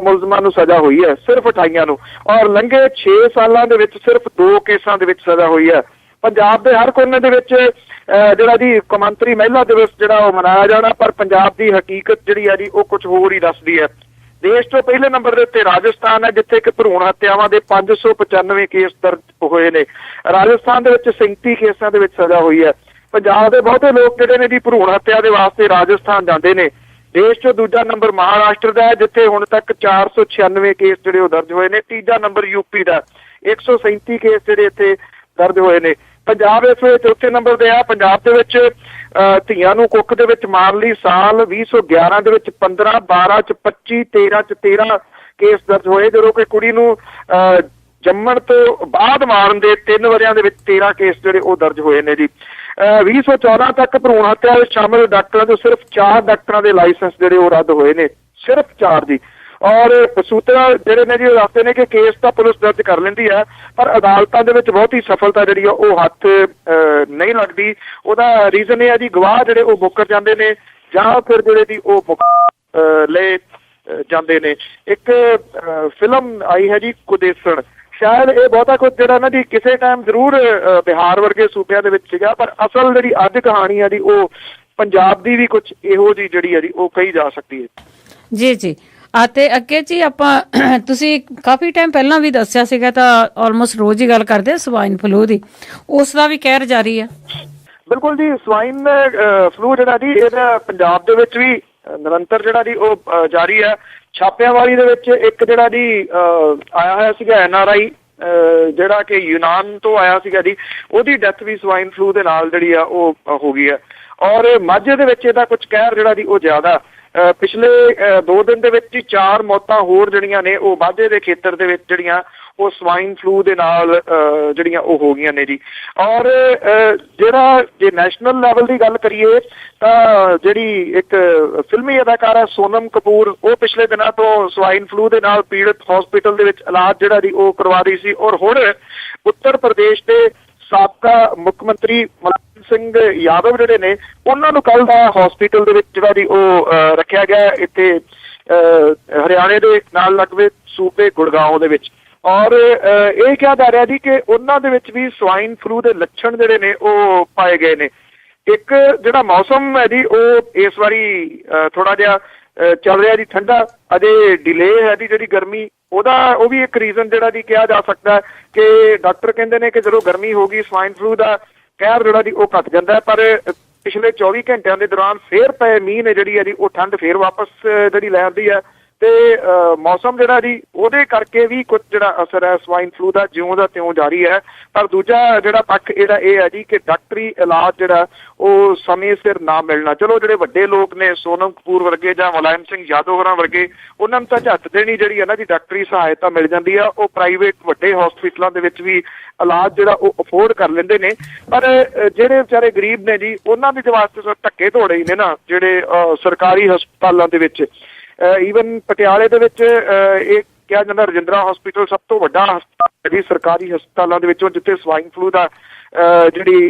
ਮੁਲਜ਼ਮਾਂ ਨੂੰ ਸਜ਼ਾ ਹੋਈ ਹੈ, ਸਿਰਫ 28 ਨੂੰ। ਔਰ ਲੰਘੇ 6 ਸਾਲਾਂ ਦੇ ਵਿੱਚ ਸਿਰਫ 2 ਕੇਸਾਂ ਦੇ ਵਿੱਚ ਸਜ਼ਾ ਹੋਈ ਹੈ। ਪੰਜਾਬ ਦੇ ਹਰ ਕੋਨੇ ਦੇ ਵਿੱਚ ਜਿਹੜਾ ਜੀ ਕੌਮਾਂਤਰੀ ਮਹਿਲਾ ਦਿਵਸ ਜਿਹੜਾ ਉਹ ਮਨਾਇਆ ਜਾਣਾ, ਪਰ ਪੰਜਾਬ ਦੀ ਹਕੀਕਤ ਜਿਹੜੀ ਹੈ ਜੀ ਉਹ ਕੁਝ ਹੋਰ ਹੀ ਦੱਸਦੀ ਹੈ। ਦੇਸ਼ ਤੋਂ ਪਹਿਲੇ ਨੰਬਰ ਦੇ ਉੱਤੇ ਰਾਜਸਥਾਨ ਹੈ, ਜਿੱਥੇ ਕਿ ਭਰੂਣ ਹੱਤਿਆਵਾਂ ਦੇ 595 ਕੇਸ ਦਰਜ ਹੋਏ ਨੇ। ਰਾਜਸਥਾਨ ਦੇ ਵਿੱਚ 37 ਕੇਸਾਂ ਦੇ ਵਿੱਚ ਸਜ਼ਾ ਹੋਈ ਹੈ। ਪੰਜਾਬ ਦੇ ਬਹੁਤੇ ਲੋਕ ਜਿਹੜੇ ਨੇ ਜੀ ਭਰੂਣ ਹੱਤਿਆ ਦੇ ਵਾਸਤੇ ਰਾਜਸਥਾਨ ਜਾਂਦੇ ਨੇ। ਦੇਸ਼ 'ਚੋਂ ਦੂਜਾ ਨੰਬਰ ਮਹਾਰਾਸ਼ਟਰ ਦਾ ਹੈ, ਜਿੱਥੇ ਹੁਣ ਤੱਕ 496 ਕੇਸ ਜਿਹੜੇ ਉਹ ਦਰਜ ਹੋਏ ਨੇ। ਤੀਜਾ ਨੰਬਰ ਯੂਪੀ ਦਾ, 137 ਕੇਸ ਜਿਹੜੇ ਇੱਥੇ ਦਰਜ ਹੋਏ ਨੇ। ਪੰਜਾਬ ਇਸ ਵੇਲੇ ਚੌਥੇ ਨੰਬਰ ਤੇ ਆ। ਪੰਜਾਬ ਦੇ ਵਿੱਚ ਧੀਆਂ ਨੂੰ ਕੁੱਖ ਦੇ ਵਿੱਚ ਮਾਰਨ ਲਈ ਸਾਲ 2011 ਦੇ ਵਿੱਚ 15, 12 ਚ 25, 13 ਚ 13 ਕੇਸ ਦਰਜ ਹੋਏ, ਜਦੋਂ ਕਿ ਕੁੜੀ ਨੂੰ ਜੰਮਣ ਤੋਂ ਬਾਅਦ ਮਾਰਨ ਦੇ 3 ਵਰਿਆਂ ਦੇ ਵਿੱਚ 13 ਕੇਸ ਜਿਹੜੇ ਉਹ ਦਰਜ ਹੋਏ ਨੇ ਜੀ। 2014 ਤੱਕ ਭਰੂਣ ਹੱਤਿਆ ਵਿੱਚ ਸ਼ਾਮਲ ਡਾਕਟਰਾਂ ਤੋਂ ਸਿਰਫ 4 ਡਾਕਟਰਾਂ ਦੇ ਲਾਇਸੈਂਸ ਜਿਹੜੇ ਉਹ ਰੱਦ ਹੋਏ ਨੇ, ਸਿਰਫ 4 ਜੀ। ਔਰ ਸੂਤਰ ਜਿਹੜੇ ਨੇ ਜੀ ਉਹ ਦੱਸਦੇ ਨੇ ਕਿ ਕੇਸ ਤਾਂ ਪੁਲਿਸ ਦਰਜ ਕਰ ਲੈਂਦੀ ਹੈ, ਪਰ ਅਦਾਲਤਾਂ ਦੇ ਵਿੱਚ ਬਹੁਤੀ ਸਫਲਤਾ ਜਿਹੜੀ ਆ ਉਹ ਹੱਥ ਨਹੀਂ ਲੱਗਦੀ। ਉਹਦਾ ਰੀਜ਼ਨ ਇਹ ਹੈ ਜੀ, ਗਵਾਹ ਜਿਹੜੇ ਉਹ ਮੁੱਕਰ ਜਾਂਦੇ ਨੇ ਜਾਂ ਫਿਰ ਜਿਹੜੇ ਜੀ ਉਹ ਲਏ ਜਾਂਦੇ ਨੇ। ਇੱਕ ਫਿਲਮ ਆਈ ਹੈ ਜੀ ਕੁਦੇਸਣ, ਸ਼ਾਇਦ ਇਹ ਬਹੁਤਾ ਕੁਝ ਜਿਹੜਾ ਨਾ ਜੀ ਕਿਸੇ ਟਾਈਮ ਜ਼ਰੂਰ ਬਿਹਾਰ ਵਰਗੇ ਸੂਬਿਆਂ ਦੇ ਵਿੱਚ ਸੀਗਾ, ਪਰ ਅਸਲ ਜਿਹੜੀ ਅੱਜ ਕਹਾਣੀ ਆ ਜੀ ਉਹ ਪੰਜਾਬ ਦੀ ਵੀ ਕੁਝ ਇਹੋ ਜਿਹੀ ਜਿਹੜੀ ਆ ਜੀ ਉਹ ਕਹੀ ਜਾ ਸਕਦੀ ਹੈ। ਜੀ ਜੀ। ਅਤੇ ਅੱਗੇ ਜੀ ਆਪਾਂ ਤੁਸੀਂ ਕਾਫੀ ਟਾਈਮ ਪਹਿਲਾਂ ਵੀ ਦੱਸਿਆ ਸੀਗਾ, ਤਾਂ ਆਲਮੋਸਟ ਰੋਜ਼ ਹੀ ਗੱਲ ਕਰਦੇ ਸਵਾਈਨ ਫਲੂ ਦੀ, ਉਸ ਦਾ ਵੀ ਕਹਿਰ ਜਾਰੀ ਹੈ। ਬਿਲਕੁਲ ਜੀ, ਸਵਾਈਨ ਫਲੂ ਜਿਹੜਾ ਜੀ ਇਹਦਾ ਪੰਜਾਬ ਦੇ ਵਿੱਚ ਵੀ ਨਿਰੰਤਰ ਜਿਹੜਾ ਜੀ ਉਹ ਜਾਰੀ ਹੈ। ਛਾਪਿਆਂਵਾਲੀ ਦੇ ਵਿੱਚ ਇੱਕ ਜਿਹੜਾ ਜੀ ਆਇਆ ਹੋਇਆ ਸੀਗਾ NRI, ਜਿਹੜਾ ਕਿ ਯੂਨਾਨ ਤੋਂ ਆਇਆ ਸੀਗਾ ਜੀ, ਉਹਦੀ ਡੈਥ ਵੀ ਸਵਾਈਨ ਫਲੂ ਦੇ ਨਾਲ ਜਿਹੜੀ ਆ ਉਹ ਹੋ ਗਈ ਹੈ। ਔਰ ਮਾਝੇ ਦੇ ਵਿੱਚ ਇਹਦਾ ਕੁਝ ਕਹਿਰ ਜਿਹੜਾ ਜੀ ਉਹ ਜ਼ਿਆਦਾ। ਪਿਛਲੇ 2 ਦਿਨ ਦੇ ਵਿੱਚ ਹੀ 4 ਮੌਤਾਂ ਹੋਰ ਜਿਹੜੀਆਂ ਨੇ ਉਹ ਮਾਝੇ ਦੇ ਖੇਤਰ ਦੇ ਵਿੱਚ ਜਿਹੜੀਆਂ ਉਹ ਸਵਾਈਨ ਫਲੂ ਦੇ ਨਾਲ ਜਿਹੜੀਆਂ ਉਹ ਹੋ ਗਈਆਂ ਨੇ ਜੀ। ਔਰ ਜਿਹੜਾ ਜੇ ਨੈਸ਼ਨਲ ਲੈਵਲ ਦੀ ਗੱਲ ਕਰੀਏ ਤਾਂ ਜਿਹੜੀ ਇੱਕ ਫਿਲਮੀ ਅਦਾਕਾਰਾ ਸੋਨਮ ਕਪੂਰ, ਉਹ ਪਿਛਲੇ ਦਿਨਾਂ ਤੋਂ ਸਵਾਈਨ ਫਲੂ ਦੇ ਨਾਲ ਪੀੜਤ ਹਸਪੀਟਲ ਦੇ ਵਿੱਚ ਇਲਾਜ ਜਿਹੜਾ ਜੀ ਉਹ ਕਰਵਾ ਰਹੀ ਸੀ। ਔਰ ਹੁਣ ਉੱਤਰ ਪ੍ਰਦੇਸ਼ ਦੇ ਸਾਬਕਾ ਮੁੱਖ ਮੰਤਰੀ ਮੁਲਾਇਮ ਸਿੰਘ ਯਾਦਵ ਜਿਹੜੇ ਨੇ ਉਹਨਾਂ ਨੂੰ ਕੱਲ੍ਹ ਦਾ ਹਸਪੀਟਲ ਦੇ ਵਿੱਚ ਜਿਹੜਾ ਜੀ ਉਹ ਰੱਖਿਆ ਗਿਆ ਇੱਥੇ ਹਰਿਆਣੇ ਦੇ ਨਾਲ ਲੱਗਦੇ ਸੂਬੇ ਗੁੜਗਾਉਂ ਦੇ ਵਿੱਚ। ਔਰ ਇਹ ਕਿਹਾ ਜਾ ਰਿਹਾ ਜੀ ਕਿ ਉਹਨਾਂ ਦੇ ਵਿੱਚ ਵੀ ਸਵਾਈਨ ਫਲੂ ਦੇ ਲੱਛਣ ਜਿਹੜੇ ਨੇ ਉਹ ਪਾਏ ਗਏ ਨੇ। ਇੱਕ ਜਿਹੜਾ ਮੌਸਮ ਹੈ ਜੀ ਉਹ ਇਸ ਵਾਰੀ ਥੋੜਾ ਜਿਹਾ ਚੱਲ ਰਿਹਾ ਜੀ ਠੰਡਾ, ਅਜੇ ਡਿਲੇ ਹੈ ਜੀ ਜਿਹੜੀ ਗਰਮੀ ਉਹ ਵੀ ਇੱਕ ਰੀਜ਼ਨ ਜਿਹੜਾ ਜੀ ਕਿਹਾ ਜਾ ਸਕਦਾ ਕਿ ਡਾਕਟਰ ਕਹਿੰਦੇ ਨੇ ਕਿ ਜਦੋਂ ਗਰਮੀ ਹੋ ਗਈ ਸਵਾਈਨ ਫਲੂ ਦਾ ਕਹਿਰ ਜਿਹੜਾ ਜੀ ਉਹ ਘੱਟ ਜਾਂਦਾ, ਪਰ ਪਿਛਲੇ 24 ਘੰਟਿਆਂ ਦੇ ਦੌਰਾਨ ਫੇਰ ਪਏ ਮੀਂਹ ਨੇ ਜਿਹੜੀ ਹੈ ਜੀ ਉਹ ਠੰਡ ਫੇਰ ਵਾਪਸ ਜਿਹੜੀ ਲੈ ਆਉਂਦੀ ਹੈ ਤੇ ਮੌਸਮ ਜਿਹੜਾ ਜੀ ਉਹਦੇ ਕਰਕੇ ਵੀ ਕੁਝ ਜਿਹੜਾ ਅਸਰ ਹੈ ਸਵਾਈਨ ਫਲੂ ਦਾ ਜਿਉਂ ਦਾ ਤਿਉਂ ਜਾਰੀ ਹੈ। ਪਰ ਦੂਜਾ ਜਿਹੜਾ ਪੱਖ ਇਹਦਾ ਇਹ ਹੈ ਜੀ ਕਿ ਡਾਕਟਰੀ ਇਲਾਜ ਜਿਹੜਾ ਉਹ ਸਮੇਂ ਸਿਰ ਨਾ ਮਿਲਣਾ। ਚਲੋ ਜਿਹੜੇ ਵੱਡੇ ਲੋਕ ਨੇ ਸੋਨਮ ਕਪੂਰ ਵਰਗੇ ਜਾਂ ਮੁਲਾਇਮ ਸਿੰਘ ਯਾਦਵ ਹੋਰਾਂ ਵਰਗੇ ਉਹਨਾਂ ਨੂੰ ਤਾਂ ਝੱਟ ਦੇਣੀ ਜਿਹੜੀ ਹੈ ਨਾ ਜੀ ਡਾਕਟਰੀ ਸਹਾਇਤਾ ਮਿਲ ਜਾਂਦੀ ਆ, ਉਹ ਪ੍ਰਾਈਵੇਟ ਵੱਡੇ ਹਸਪੀਟਲਾਂ ਦੇ ਵਿੱਚ ਵੀ ਇਲਾਜ ਜਿਹੜਾ ਉਹ ਅਫੋਰਡ ਕਰ ਲੈਂਦੇ ਨੇ। ਪਰ ਜਿਹੜੇ ਵਿਚਾਰੇ ਗਰੀਬ ਨੇ ਜੀ ਉਹਨਾਂ ਦੇ ਵਾਸਤੇ ਧੱਕੇ ਧੋੜੇ ਹੀ ਨੇ ਨਾ ਜਿਹੜੇ ਸਰਕਾਰੀ ਹਸਪਤਾਲਾਂ ਦੇ ਵਿੱਚ। ਈਵਨ ਪਟਿਆਲੇ ਦੇ ਵਿੱਚ ਇਹ ਕਿਹਾ ਜਾਂਦਾ ਰਜਿੰਦਰਾ ਹਸਪੀਟਲ ਸਭ ਤੋਂ ਵੱਡਾ ਹਸਪਤਾਲ ਜੀ ਸਰਕਾਰੀ ਹਸਪਤਾਲਾਂ ਦੇ ਵਿੱਚੋਂ ਜਿੱਥੇ ਸਵਾਈਨ ਫਲੂ ਦਾ ਜਿਹੜੀ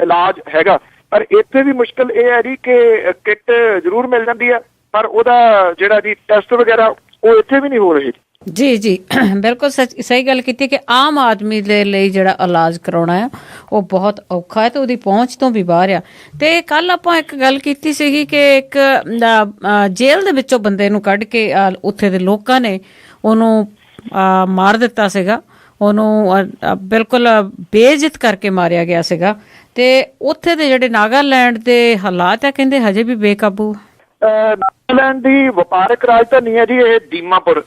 ਇਲਾਜ ਹੈਗਾ। ਪਰ ਇੱਥੇ ਵੀ ਮੁਸ਼ਕਲ ਇਹ ਹੈ ਜੀ ਕਿ ਕਿੱਟ ਜ਼ਰੂਰ ਮਿਲ ਜਾਂਦੀ ਹੈ ਪਰ ਉਹਦਾ ਜਿਹੜਾ ਜੀ ਟੈਸਟ ਵਗੈਰਾ ਉਹ ਇੱਥੇ ਵੀ ਨਹੀਂ ਹੋ ਰਹੇ। ਜੀ ਜੀ ਬਿਲਕੁਲ ਸਹੀ ਗੱਲ ਕੀਤੀ ਕਿ ਆਮ ਆਦਮੀ ਦੇ ਲਈ ਜਿਹੜਾ ਇਲਾਜ ਕਰਾਉਣਾ ਆ ਉਹ ਬਹੁਤ ਔਖਾ ਹੈ ਤੇ ਉਹਦੀ ਪਹੁੰਚ ਤੋਂ ਵੀ ਬਾਹਰ ਆ। ਤੇ ਕੱਲ ਆਪਾਂ ਇੱਕ ਗੱਲ ਕੀਤੀ ਸੀਗੀ ਕਿ ਇੱਕ ਜੇਲ੍ਹ ਦੇ ਵਿੱਚੋਂ ਬੰਦੇ ਨੂੰ ਕੱਢ ਕੇ ਉੱਥੇ ਦੇ ਲੋਕਾਂ ਨੇ ਉਹਨੂੰ ਮਾਰ ਦਿੱਤਾ ਸੀਗਾ, ਉਹਨੂੰ ਬਿਲਕੁਲ ਬੇਇੱਜ਼ਤ ਕਰਕੇ ਮਾਰਿਆ ਗਿਆ ਸੀਗਾ। ਤੇ ਉੱਥੇ ਦੇ ਜਿਹੜੇ ਨਾਗਾਲੈਂਡ ਦੇ ਹਾਲਾਤ ਆ ਕਹਿੰਦੇ ਹਜੇ ਵੀ ਬੇਕਾਬੂ। ਨਾਗਾਲੈਂਡ ਦੀ ਵਪਾਰਕ ਰਾਜਧਾਨੀ ਹੈ ਜੀ ਇਹ ਦੀਮਾਪੁਰ।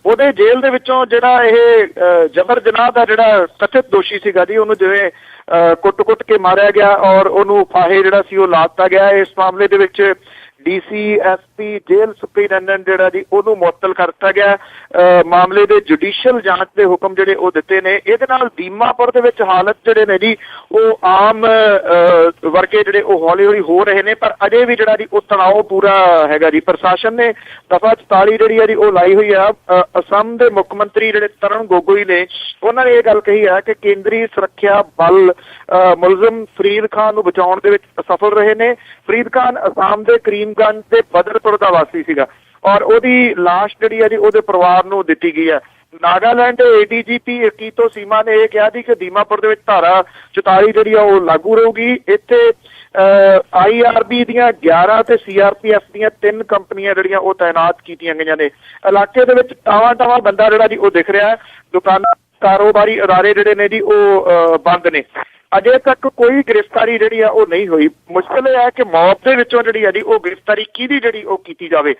ਉਹਦੇ ਜੇਲ੍ਹ ਦੇ ਵਿੱਚੋਂ ਜਿਹੜਾ ਇਹ ਜਬਰ ਜਨਾਹ ਦਾ ਜਿਹੜਾ ਕਥਿਤ ਦੋਸ਼ੀ ਸੀਗਾ ਜੀ ਉਹਨੂੰ ਜਿਵੇਂ ਕੁੱਟ-ਕੁੱਟ ਕੇ ਮਾਰਿਆ ਗਿਆ ਔਰ ਉਹਨੂੰ ਫਾਹੇ ਜਿਹੜਾ ਸੀ ਉਹ ਲਾ ਦਿੱਤਾ ਗਿਆ। ਇਸ ਮਾਮਲੇ ਦੇ ਵਿੱਚ DCSP ਜੇਲ੍ਹ ਸੁਪਰੀਡੈਂਡੈਂਟ ਜਿਹੜਾ ਜੀ ਉਹਨੂੰ ਮੁਅੱਤਲ ਕਰ ਦਿੱਤਾ ਗਿਆ। ਮਾਮਲੇ ਦੇ ਜੁਡੀਸ਼ੀਅਲ ਜਾਂਚ ਦੇ ਹੁਕਮ ਜਿਹੜੇ ਉਹ ਦਿੱਤੇ ਨੇ। ਇਹਦੇ ਨਾਲ ਦੀਮਾਪੁਰ ਦੇ ਵਿੱਚ ਹਾਲਤ ਜਿਹੜੇ ਨੇ ਜੀ ਉਹ ਆਮ ਵਰਗੇ ਜਿਹੜੇ ਉਹ ਹੌਲੀ ਹੌਲੀ ਹੋ ਰਹੇ ਨੇ, ਪਰ ਅਜੇ ਵੀ ਜਿਹੜਾ ਜੀ ਉਹ ਤਣਾਅ ਪੂਰਾ ਹੈਗਾ ਜੀ। ਪ੍ਰਸ਼ਾਸਨ ਨੇ ਦਫਾ 44 ਜਿਹੜੀ ਹੈ ਜੀ ਉਹ ਲਾਈ ਹੋਈ ਆ। ਅਸਮ ਦੇ ਮੁੱਖ ਮੰਤਰੀ ਜਿਹੜੇ ਤਰੁਣ ਗੋਗੋਈ ਨੇ ਉਹਨਾਂ ਨੇ ਇਹ ਗੱਲ ਕਹੀ ਹੈ ਕਿ ਕੇਂਦਰੀ ਸੁਰੱਖਿਆ ਬਲ ਮੁਲਜ਼ਮ ਫਰੀਦ ਖਾਨ ਨੂੰ ਬਚਾਉਣ ਦੇ ਵਿੱਚ ਸਫਲ ਰਹੇ ਨੇ। ਫਰੀਦ ਖਾਨ ਅਸਾਮ ਦੇ ਕਰੀਮਗੰਜ ਦੇ ਬਦਰਪੁਰ ਦਾ ਵਾਸੀ ਸੀਗਾ ਔਰ ਉਹਦੀ ਲਾਸ਼ ਜਿਹੜੀ ਹੈ ਜੀ ਉਹਦੇ ਪਰਿਵਾਰ ਨੂੰ ਦਿੱਤੀ ਗਈ ਹੈ। ਨਾਗਾਲੈਂਡ ਦੇ ADGP ਕੀਤੋ ਸੀਮਾ ਨੇ ਇਹ ਕਿਹਾ ਜੀ ਕਿ ਦੀਮਾਪੁਰ ਦੇ ਵਿੱਚ ਧਾਰਾ 44 ਜਿਹੜੀ ਆ ਉਹ ਲਾਗੂ ਰਹੂਗੀ। ਇੱਥੇ IRB ਦੀਆਂ 11 ਤੇ CRPF ਦੀਆਂ 3 ਕੰਪਨੀਆਂ ਜਿਹੜੀਆਂ ਉਹ ਤਾਇਨਾਤ ਕੀਤੀਆਂ ਗਈਆਂ ਨੇ। ਇਲਾਕੇ ਦੇ ਵਿੱਚ ਟਾਵਾਂ ਬੰਦਾ ਜਿਹੜਾ ਜੀ ਉਹ ਦਿਖ ਰਿਹਾ। ਦੁਕਾਨਾਂ ਕਾਰੋਬਾਰੀ ਅਦਾਰੇ ਜਿਹੜੇ ਨੇ ਜੀ ਉਹ ਬੰਦ ਨੇ। ਅਜੇ ਤੱਕ ਕੋਈ ਗ੍ਰਿਫਤਾਰੀ ਜਿਹੜੀ ਆ ਉਹ ਨਹੀਂ ਹੋਈ। ਮੁਸ਼ਕਿਲ ਇਹ ਹੈ ਕਿ ਮੌਤ ਦੇ ਵਿੱਚੋਂ ਜਿਹੜੀ ਹੈ ਜੀ ਉਹ ਗ੍ਰਿਫਤਾਰੀ ਕਿਹਦੀ ਜਿਹੜੀ ਉਹ ਕੀਤੀ ਜਾਵੇ।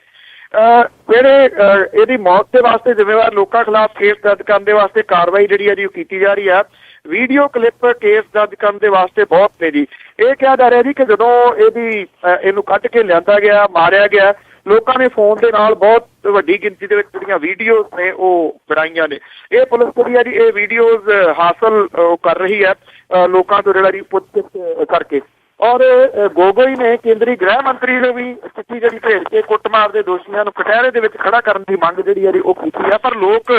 ਜਿਹੜੇ ਇਹਦੀ ਮੌਤ ਦੇ ਵਾਸਤੇ ਜ਼ਿੰਮੇਵਾਰ ਲੋਕਾਂ ਖਿਲਾਫ ਕੇਸ ਦਰਜ ਕਰਨ ਦੇ ਵਾਸਤੇ ਕਾਰਵਾਈ ਜਿਹੜੀ ਹੈ ਜੀ ਉਹ ਕੀਤੀ ਜਾ ਰਹੀ ਆ। ਵੀਡੀਓ ਕਲਿੱਪ ਕੇਸ ਦਰਜ ਕਰਨ ਦੇ ਵਾਸਤੇ ਬਹੁਤ ਨੇ ਜੀ। ਇਹ ਕਿਹਾ ਜਾ ਰਿਹਾ ਜੀ ਕਿ ਜਦੋਂ ਇਹਨੂੰ ਕੱਢ ਕੇ ਲਿਆਂਦਾ ਗਿਆ ਮਾਰਿਆ ਗਿਆ ਲੋਕਾਂ ਨੇ ਫੋਨ ਦੇ ਨਾਲ ਬਹੁਤ ਵੱਡੀ ਗਿਣਤੀ ਦੇ ਵਿੱਚ ਜਿਹੜੀਆਂ ਵੀਡੀਓਜ਼ ਨੇ ਉਹ ਬਣਾਈਆਂ ਨੇ। ਇਹ ਪੁਲਿਸ ਜਿਹੜੀ ਹੈ ਜੀ ਇਹ ਵੀਡੀਓਜ਼ ਹਾਸਲ ਕਰ ਰਹੀ ਹੈ ਲੋਕਾਂ ਤੋਂ ਜਿਹੜਾ ਜੀ ਪੁੱਛਗਿੱਛ ਕਰਕੇ। ਔਰ ਗੋਗੋਈ ਨੇ ਕੇਂਦਰੀ ਗ੍ਰਹਿ ਮੰਤਰੀ ਨੂੰ ਵੀ ਚਿੱਠੀ ਜਿਹੜੀ ਭੇਜ ਕੇ ਕੁੱਟਮਾਰ ਦੇ ਦੋਸ਼ੀਆਂ ਨੂੰ ਕਟਹਿਰੇ ਦੇ ਵਿੱਚ ਖੜਾ ਕਰਨ ਦੀ ਮੰਗ ਜਿਹੜੀ ਹੈ ਉਹ ਕੀਤੀ ਹੈ। ਪਰ ਲੋਕ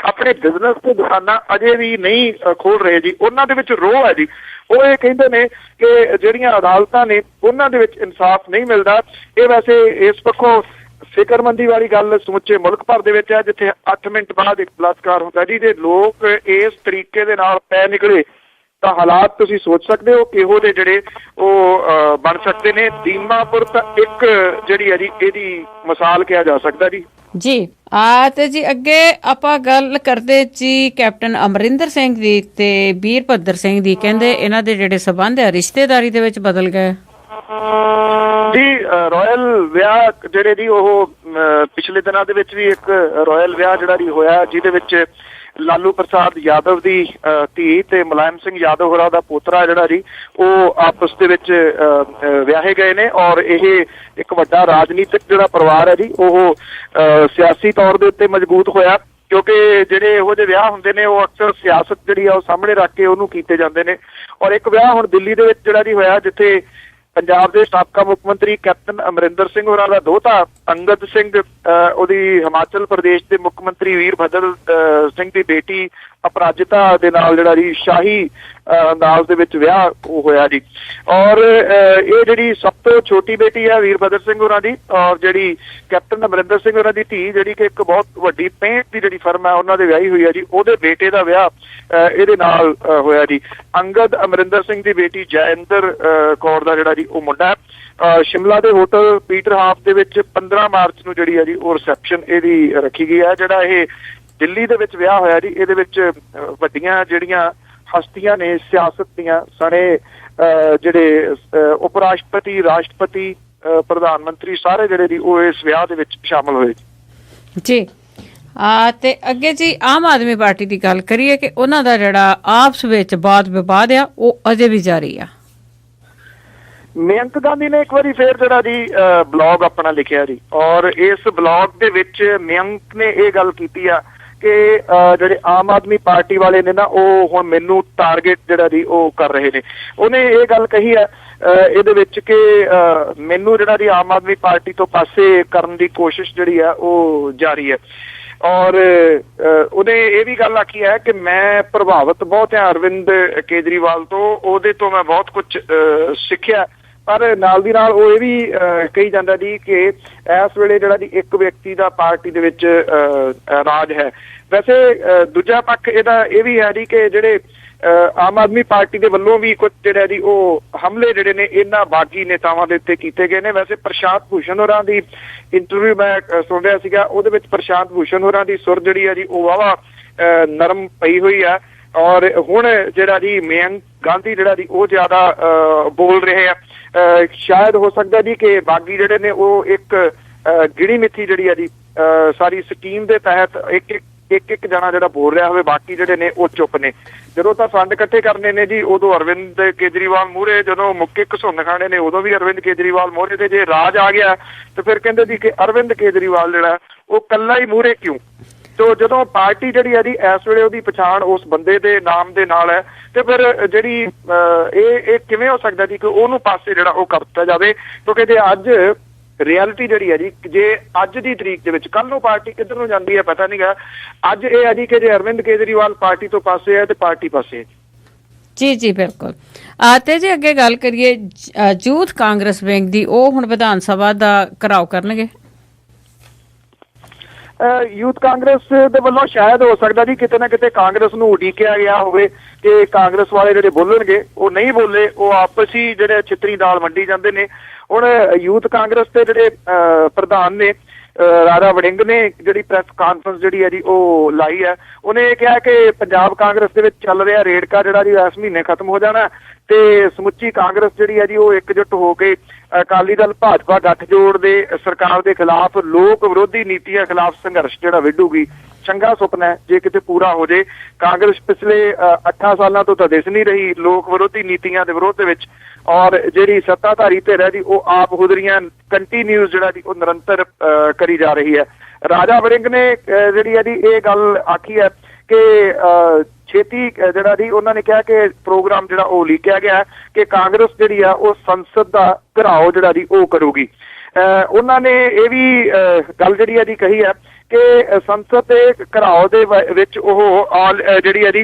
ਆਪਣੇ ਬਿਜ਼ਨਸ ਤੇ ਦੁਕਾਨਾਂ ਅਜੇ ਵੀ ਨਹੀਂ ਖੋਲ ਰਹੇ ਜੀ। ਉਹਨਾਂ ਦੇ ਵਿੱਚ ਰੋਹ ਹੈ ਜੀ। ਉਹ ਇਹ ਕਹਿੰਦੇ ਨੇ ਕਿ ਜਿਹੜੀਆਂ ਅਦਾਲਤਾਂ ਨੇ ਉਹਨਾਂ ਦੇ ਵਿੱਚ ਇਨਸਾਫ ਨਹੀਂ ਮਿਲਦਾ। ਇਹ ਵੈਸੇ ਇਸ ਪੱਖੋਂ ਫਿਕਰਮੰਦੀ ਵਾਲੀ ਗੱਲ ਸਮੁੱਚੇ ਮੁਲਕ ਭਰ ਦੇ ਵਿੱਚ ਹੈ ਜਿੱਥੇ 8 ਮਿੰਟ ਬਾਅਦ ਇੱਕ ਬਲਾਤਕਾਰ ਹੁੰਦਾ ਜੀ। ਜੇ ਲੋਕ ਇਸ ਤਰੀਕੇ ਦੇ ਨਾਲ ਪੈ ਨਿਕਲੇ ਤਾਂ ਹਾਲਾਤ ਤੁਸੀਂ ਸੋਚ ਸਕਦੇ ਹੋ ਕਿਹੋ ਜਿਹੇ ਜਿਹੜੇ ਉਹ ਬਣ ਸਕਦੇ ਨੇ। ਦੀਮਾਪੁਰ ਤਾਂ ਇੱਕ ਜਿਹੜੀ ਹੈ ਜੀ ਇਹਦੀ ਮਿਸਾਲ ਕਿਹਾ ਜਾ ਸਕਦਾ ਜੀ। ਜੀ ਤੇ ਜੀ ਅੱਗੇ ਆਪਾਂ ਗੱਲ ਕਰਦੇ ਜੀ ਕੈਪਟਨ ਅਮਰਿੰਦਰ ਸਿੰਘ ਦੀ ਤੇ ਵੀਰਭੱਦਰ ਸਿੰਘ ਦੀ। ਕਹਿੰਦੇ ਇਹਨਾਂ ਦੇ ਜਿਹੜੇ ਸਬੰਧ ਹੈ ਰਿਸ਼ਤੇਦਾਰੀ ਦੇ ਵਿੱਚ ਬਦਲ ਗਏ ਜੀ। ਰਾਇਲ ਵਿਆਹ ਜਿਹੜੇ ਜੀ ਉਹ ਪਿਛਲੇ ਦਿਨਾਂ ਦੇ ਵਿੱਚ ਵੀ ਇੱਕ ਰਾਇਲ ਵਿਆਹ ਜਿਹੜਾ ਜੀ ਹੋਇਆ ਜਿਹਦੇ ਵਿੱਚ ਲਾਲੂ ਪ੍ਰਸਾਦ ਯਾਦਵ ਦੀ ਧੀ ਤੇ ਮੁਲਾਇਮ ਸਿੰਘ ਯਾਦਵ ਹੋਰਾਂ ਦਾ ਪੋਤਰਾ ਜਿਹੜਾ ਜੀ ਉਹ ਆਪਸ ਦੇ ਵਿੱਚ ਵਿਆਹੇ ਗਏ ਨੇ। ਔਰ ਇਹ ਇੱਕ ਵੱਡਾ ਰਾਜਨੀਤਿਕ ਜਿਹੜਾ ਪਰਿਵਾਰ ਹੈ ਜੀ ਉਹ ਸਿਆਸੀ ਤੌਰ ਦੇ ਉੱਤੇ ਮਜ਼ਬੂਤ ਹੋਇਆ ਕਿਉਂਕਿ ਜਿਹੜੇ ਇਹੋ ਜਿਹੇ ਵਿਆਹ ਹੁੰਦੇ ਨੇ ਉਹ ਅਕਸਰ ਸਿਆਸਤ ਜਿਹੜੀ ਆ ਉਹ ਸਾਹਮਣੇ ਰੱਖ ਕੇ ਉਹਨੂੰ ਕੀਤੇ ਜਾਂਦੇ ਨੇ। ਔਰ ਇੱਕ ਵਿਆਹ ਹੁਣ ਦਿੱਲੀ ਦੇ ਵਿੱਚ ਜਿਹੜਾ ਜੀ ਹੋਇਆ ਜਿੱਥੇ ਪੰਜਾਬ ਦੇ ਸਾਬਕਾ ਮੁੱਖ ਮੰਤਰੀ ਕੈਪਟਨ ਅਮਰਿੰਦਰ ਸਿੰਘ ਹੋਰਾਂ ਦਾ ਦੋਹਤਾ ਅੰਗਦ ਸਿੰਘ, ਉਹਦੀ ਹਿਮਾਚਲ ਪ੍ਰਦੇਸ਼ ਦੇ ਮੁੱਖ ਮੰਤਰੀ ਵੀਰਭੱਦਰ ਸਿੰਘ ਦੀ ਬੇਟੀ ਅਪਰਾਜਿਤਾ ਦੇ ਨਾਲ ਜਿਹੜਾ ਜੀ ਸ਼ਾਹੀ ਅੰਦਾਜ਼ ਦੇ ਵਿੱਚ ਵਿਆਹ ਹੋਇਆ ਜੀ। ਔਰ ਇਹ ਜਿਹੜੀ ਸਭ ਤੋਂ ਛੋਟੀ ਬੇਟੀ ਹੈ ਵੀਰਭਦਰ ਸਿੰਘ ਹੋਰਾਂ ਦੀ, ਔਰ ਜਿਹੜੀ ਕੈਪਟਨ ਅਮਰਿੰਦਰ ਸਿੰਘ ਹੋਰਾਂ ਦੀ ਧੀ, ਜਿਹੜੀ ਕਿ ਇੱਕ ਬਹੁਤ ਵੱਡੀ ਪੇਂਟ ਦੀ ਜਿਹੜੀ ਫਰਮ ਹੈ ਉਹਨਾਂ ਦੇ ਵਿਆਹੀ ਹੋਈ ਹੈ ਜੀ, ਉਹਦੇ ਬੇਟੇ ਦਾ ਵਿਆਹ ਇਹਦੇ ਨਾਲ ਹੋਇਆ ਜੀ। ਅੰਗਦ ਅਮਰਿੰਦਰ ਸਿੰਘ ਦੀ ਬੇਟੀ ਜੈਇੰਦਰ ਕੌਰ ਦਾ ਜਿਹੜਾ ਜੀ ਉਹ ਮੁੰਡਾ ਹੈ। ਸ਼ਿਮਲਾ ਦੇ ਹੋਟਲ ਪੀਟਰ ਹਾਫ ਦੇ ਵਿੱਚ 15 ਮਾਰਚ ਨੂੰ ਜਿਹੜੀ ਹੈ ਜੀ ਉਹ ਰਿਸੈਪਸ਼ਨ ਇਹਦੀ ਰੱਖੀ ਗਈ ਹੈ। ਜਿਹੜਾ ਇਹ ਦਿੱਲੀ ਦੇ ਵਿੱਚ ਵਿਆਹ ਹੋਇਆ ਜੀ, ਇਹਦੇ ਵਿੱਚ ਵੱਡੀਆਂ ਜਿਹੜੀਆਂ ਹਸਤੀਆਂ ਨੇ ਸਿਆਸਤ ਦੀਆਂ, ਸਣੇ ਜਿਹੜੇ ਉਪ ਰਾਸ਼ਟਰਪਤੀ, ਰਾਸ਼ਟਰਪਤੀ, ਪ੍ਰਧਾਨ ਮੰਤਰੀ, ਸਾਰੇ ਜਿਹੜੇ ਜੀ ਉਹ ਇਸ ਵਿਆਹ ਦੇ ਵਿੱਚ ਸ਼ਾਮਲ ਹੋਏ ਜੀ। ਤੇ ਅੱਗੇ ਜੀ ਆਮ ਆਦਮੀ ਪਾਰਟੀ ਦੀ ਗੱਲ ਕਰੀਏ ਕਿ ਉਹਨਾਂ ਦਾ ਜਿਹੜਾ ਆਪਸ ਵਿੱਚ ਵਾਦ ਵਿਵਾਦ ਆ ਉਹ ਅਜੇ ਵੀ ਜਾਰੀ ਆ। ਮਯੰਕ ਗਾਂਧੀ ਨੇ ਇੱਕ ਵਾਰੀ ਫੇਰ ਜਿਹੜਾ ਜੀ ਬਲੌਗ ਆਪਣਾ ਲਿਖਿਆ ਜੀ, ਔਰ ਇਸ ਬਲੌਗ ਦੇ ਵਿੱਚ ਮਯੰਕ ਨੇ ਇਹ ਗੱਲ ਕੀਤੀ ਆ ਕਿ ਜਿਹੜੇ ਆਮ ਆਦਮੀ ਪਾਰਟੀ ਵਾਲੇ ਨੇ ਨਾ ਉਹ ਹੁਣ ਮੈਨੂੰ ਟਾਰਗੇਟ ਜਿਹੜਾ ਜੀ ਉਹ ਕਰ ਰਹੇ ਨੇ। ਉਹਨੇ ਇਹ ਗੱਲ ਕਹੀ ਹੈ ਇਹਦੇ ਵਿੱਚ ਕਿ ਮੈਨੂੰ ਜਿਹੜਾ ਜੀ ਆਮ ਆਦਮੀ ਪਾਰਟੀ ਤੋਂ ਪਾਸੇ ਕਰਨ ਦੀ ਕੋਸ਼ਿਸ਼ ਜਿਹੜੀ ਆ ਉਹ ਜਾਰੀ ਹੈ। ਔਰ ਉਹਨੇ ਇਹ ਵੀ ਗੱਲ ਆਖੀ ਹੈ ਕਿ ਮੈਂ ਪ੍ਰਭਾਵਿਤ ਬਹੁਤ ਹਾਂ ਅਰਵਿੰਦ ਕੇਜਰੀਵਾਲ ਤੋਂ, ਉਹਦੇ ਤੋਂ ਮੈਂ ਬਹੁਤ ਕੁਝ ਸਿੱਖਿਆ। ਪਰ ਨਾਲ ਦੀ ਨਾਲ ਉਹ ਇਹ ਵੀ ਕਹੀ ਜਾਂਦਾ ਜੀ ਕਿ ਇਸ ਵੇਲੇ ਜਿਹੜਾ ਜੀ ਇੱਕ ਵਿਅਕਤੀ ਦਾ ਪਾਰਟੀ ਦੇ ਵਿੱਚ ਰਾਜ ਹੈ। ਵੈਸੇ ਦੂਜਾ ਪੱਖ ਇਹਦਾ ਇਹ ਵੀ ਹੈ ਜੀ ਕਿ ਜਿਹੜੇ ਆਮ ਆਦਮੀ ਪਾਰਟੀ ਦੇ ਵੱਲੋਂ ਵੀ ਕੁਝ ਜਿਹੜਾ ਜੀ ਉਹ ਹਮਲੇ ਜਿਹੜੇ ਨੇ ਇਹਨਾਂ ਬਾਗੀ ਨੇਤਾਵਾਂ ਦੇ ਉੱਤੇ ਕੀਤੇ ਗਏ ਨੇ। ਵੈਸੇ ਪ੍ਰਸ਼ਾਂਤ ਭੂਸ਼ਣ ਹੋਰਾਂ ਦੀ ਇੰਟਰਵਿਊ ਮੈਂ ਸੁਣ ਰਿਹਾ ਸੀਗਾ, ਉਹਦੇ ਵਿੱਚ ਪ੍ਰਸ਼ਾਂਤ ਭੂਸ਼ਣ ਹੋਰਾਂ ਦੀ ਸੁਰ ਜਿਹੜੀ ਹੈ ਜੀ ਉਹ ਵਾਹਵਾ ਨਰਮ ਪਈ ਹੋਈ ਆ। ਔਰ ਹੁਣ ਜਿਹੜਾ ਜੀ ਮਯੰਕ ਗਾਂਧੀ ਜਿਹੜਾ ਜੀ ਉਹ ਜ਼ਿਆਦਾ ਬੋਲ ਰਹੇ ਆ। ਸ਼ਾਇਦ ਹੋ ਸਕਦਾ ਜੀ ਕਿ ਬਾਗੀ ਜਿਹੜੇ ਨੇ ਉਹ ਇੱਕ ਗਿਣੀ ਮਿੱਥੀ ਜਿਹੜੀ ਆ ਜੀ ਸਾਰੀ ਸਕੀਮ ਦੇ ਤਹਿਤ ਇੱਕ ਜਣਾ ਜਿਹੜਾ ਬੋਲ ਰਿਹਾ ਹੋਵੇ, ਬਾਕੀ ਜਿਹੜੇ ਨੇ ਉਹ ਚੁੱਪ ਨੇ। ਜਦੋਂ ਤਾਂ ਫੰਡ ਇਕੱਠੇ ਕਰਨੇ ਨੇ ਜੀ ਉਦੋਂ ਅਰਵਿੰਦ ਕੇਜਰੀਵਾਲ ਮੂਹਰੇ, ਜਦੋਂ ਮੁੱਕੇ ਘਸੁੰਨ ਖਾਣੇ ਨੇ ਉਦੋਂ ਵੀ ਅਰਵਿੰਦ ਕੇਜਰੀਵਾਲ ਮੂਹਰੇ, ਤੇ ਜੇ ਰਾਜ ਆ ਗਿਆ ਤੇ ਫਿਰ ਕਹਿੰਦੇ ਜੀ ਕਿ ਅਰਵਿੰਦ ਕੇਜਰੀਵਾਲ ਜਿਹੜਾ ਉਹ ਇਕੱਲਾ ਹੀ ਮੂਹਰੇ ਕਿਉਂ। ਤੋ ਜਦੋਂ ਪਾਰਟੀ ਜਿਹੜੀ ਹੈ ਜੀ ਇਸ ਵੇਲੇ ਉਹਦੀ ਪਛਾਣ ਉਸ ਬੰਦੇ ਦੇ ਨਾਮ ਦੇ ਨਾਲ ਹੈ, ਤੇ ਫਿਰ ਜਿਹੜੀ ਇਹ ਕਿਵੇਂ ਹੋ ਸਕਦਾ ਜੀ ਕਿ ਉਹਨੂੰ ਪਾਸੇ ਜਿਹੜਾ ਉਹ ਕਰ ਦਿੱਤਾ ਜਾਵੇ। ਕਿਉਂਕਿ ਜੇ ਅੱਜ ਰਿਐਲਿਟੀ ਜਿਹੜੀ ਹੈ ਜੀ, ਜੇ ਅੱਜ ਦੀ ਤਰੀਕ ਦੇ ਵਿੱਚ, ਕੱਲ ਨੂੰ ਪਾਰਟੀ ਕਿੱਧਰ ਨੂੰ ਜਾਂਦੀ ਹੈ ਪਤਾ ਨਹੀਂਗਾ। ਅੱਜ ਇਹ ਹੈ ਜੀ ਕਿ ਜੇ ਅਰਵਿੰਦ ਕੇਜਰੀਵਾਲ ਪਾਰਟੀ ਤੋਂ ਪਾਸੇ ਹੈ ਤੇ ਪਾਰਟੀ ਪਾਸੇ ਹੈ ਜੀ। ਜੀ ਬਿਲਕੁਲ। ਤੇ ਜੇ ਅੱਗੇ ਗੱਲ ਕਰੀਏ ਯੂਥ ਕਾਂਗਰਸ ਵਿੰਗ ਦੀ, ਉਹ ਹੁਣ ਵਿਧਾਨ ਸਭਾ ਦਾ ਘਿਰਾਓ ਕਰਨਗੇ। ਯੂਥ ਕਾਂਗਰਸ ਦੇ ਵੱਲੋਂ ਸ਼ਾਇਦ ਹੋ ਸਕਦਾ ਜੀ ਕਿਤੇ ਨਾ ਕਿਤੇ ਕਾਂਗਰਸ ਨੂੰ ਉਡੀਕਿਆ ਗਿਆ ਹੋਵੇ ਕਿ ਕਾਂਗਰਸ ਵਾਲੇ ਜਿਹੜੇ ਬੋਲਣਗੇ ਉਹ ਨਹੀਂ ਬੋਲੇ, ਉਹ ਆਪਸ ਹੀ ਜਿਹੜੇ ਛਿੱਤਰੀ ਦਾਲ ਵੰਡੀ ਜਾਂਦੇ ਨੇ। ਹੁਣ ਯੂਥ ਕਾਂਗਰਸ ਦੇ ਜਿਹੜੇ ਪ੍ਰਧਾਨ ਨੇ ਰਾਜਾ ਵੜਿੰਗ ਨੇ ਜਿਹੜੀ ਪ੍ਰੈਸ ਕਾਨਫਰੰਸ ਜਿਹੜੀ ਹੈ ਜੀ ਉਹ ਲਾਈ ਹੈ। ਉਹਨੇ ਇਹ ਕਿਹਾ ਕਿ ਪੰਜਾਬ ਕਾਂਗਰਸ ਦੇ ਵਿੱਚ ਚੱਲ ਰਿਹਾ ਰੇੜਕਾ ਜਿਹੜਾ ਜੀ ਇਸ ਮਹੀਨੇ ਖਤਮ ਹੋ ਜਾਣਾ, ਤੇ ਸਮੁੱਚੀ ਕਾਂਗਰਸ ਜਿਹੜੀ ਹੈ ਜੀ ਉਹ ਇਕਜੁੱਟ ਹੋ ਕੇ ਅਕਾਲੀ ਦਲ ਭਾਜਪਾ ਗੱਠਜੋੜ ਦੇ ਸਰਕਾਰ ਦੇ ਖਿਲਾਫ, ਲੋਕ ਵਿਰੋਧੀ ਨੀਤੀਆਂ ਖਿਲਾਫ ਸੰਘਰਸ਼ ਜਿਹੜਾ ਵਿੱਢੂਗੀ। ਚੰਗਾ ਸੁਪਨਾ ਹੈ ਜੇ ਕਿਤੇ ਪੂਰਾ ਹੋ ਜੇ। ਕਾਂਗਰਸ ਪਿਛਲੇ 8 ਸਾਲਾਂ ਤੋਂ ਤਾਂ ਦਿਸ ਨਹੀਂ ਰਹੀ ਲੋਕ ਵਿਰੋਧੀ ਨੀਤੀਆਂ ਦੇ ਵਿਰੋਧ ਦੇ ਵਿੱਚ, ਔਰ ਜਿਹੜੀ ਸੱਤਾਧਾਰੀ ਧਿਰ ਹੈ ਜੀ ਉਹ ਆਪ ਹੁਦਰੀਆਂ ਕੰਟੀਨਿਊਸ ਜਿਹੜਾ ਜੀ ਉਹ ਨਿਰੰਤਰ ਕਰੀ ਜਾ ਰਹੀ ਹੈ। ਰਾਜਾ ਵੜਿੰਗ ਨੇ ਜਿਹੜੀ ਹੈ ਜੀ ਇਹ ਗੱਲ ਆਖੀ ਹੈ ਕਿ ਛੇਤੀ ਜਿਹੜਾ ਜੀ ਉਹਨਾਂ ਨੇ ਕਿਹਾ ਕਿ ਪ੍ਰੋਗਰਾਮ ਜਿਹੜਾ ਉਹ ਲੀਕਿਆ ਗਿਆ ਕਿ ਕਾਂਗਰਸ ਜਿਹੜੀ ਆ ਉਹ ਸੰਸਦ ਦਾ ਘਿਰਾਓ ਜਿਹੜਾ ਜੀ ਉਹ ਕਰੂਗੀ। ਉਹਨਾਂ ਨੇ ਇਹ ਵੀ ਗੱਲ ਜਿਹੜੀ ਹੈ ਜੀ ਕਹੀ ਹੈ ਕਿ ਸੰਸਦ ਦੇ ਘਿਰਾਓ ਦੇ ਵਿੱਚ ਉਹ ਜਿਹੜੀ ਹੈ ਜੀ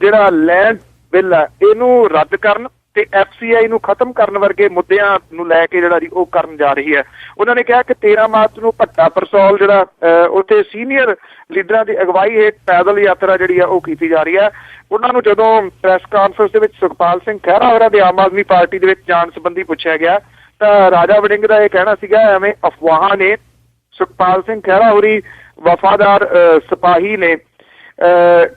ਜਿਹੜਾ ਲੈਂਡ ਬਿੱਲ ਹੈ ਇਹਨੂੰ ਰੱਦ ਕਰਨ ਤੇ FCI ਨੂੰ ਖਤਮ ਕਰਨ ਵਰਗੇ ਮੁੱਦਿਆਂ ਨੂੰ ਲੈ ਕੇ ਜਿਹੜਾ ਜੀ ਉਹ ਕਰਨ ਜਾ ਰਹੀ ਹੈ। ਉਹਨਾਂ ਨੇ ਕਿਹਾ ਕਿ 13 ਮਾਰਚ ਨੂੰ ਭੱਟਾ ਪਰਸੌਲ ਜਿਹੜਾ ਉੱਥੇ ਸੀਨੀਅਰ ਲੀਡਰਾਂ ਦੀ ਅਗਵਾਈ ਹੇਠ ਪੈਦਲ ਯਾਤਰਾ ਜਿਹੜੀ ਆ ਉਹ ਕੀਤੀ ਜਾ ਰਹੀ ਹੈ। ਉਹਨਾਂ ਨੂੰ ਜਦੋਂ ਪ੍ਰੈਸ ਕਾਨਫਰੰਸ ਦੇ ਵਿੱਚ ਸੁਖਪਾਲ ਸਿੰਘ ਖਹਿਰਾ ਹੋਰਾਂ ਦੇ ਆਮ ਆਦਮੀ ਪਾਰਟੀ ਦੇ ਵਿੱਚ ਜਾਣ ਸੰਬੰਧੀ ਪੁੱਛਿਆ ਗਿਆ ਤਾਂ ਰਾਜਾ ਵੜਿੰਗ ਦਾ ਇਹ ਕਹਿਣਾ ਸੀਗਾ ਐਵੇਂ ਅਫਵਾਹਾਂ ਨੇ, ਸੁਖਪਾਲ ਸਿੰਘ ਖਹਿਰਾ ਹੋਰੀ ਵਫਾਦਾਰ ਸਿਪਾਹੀ ਨੇ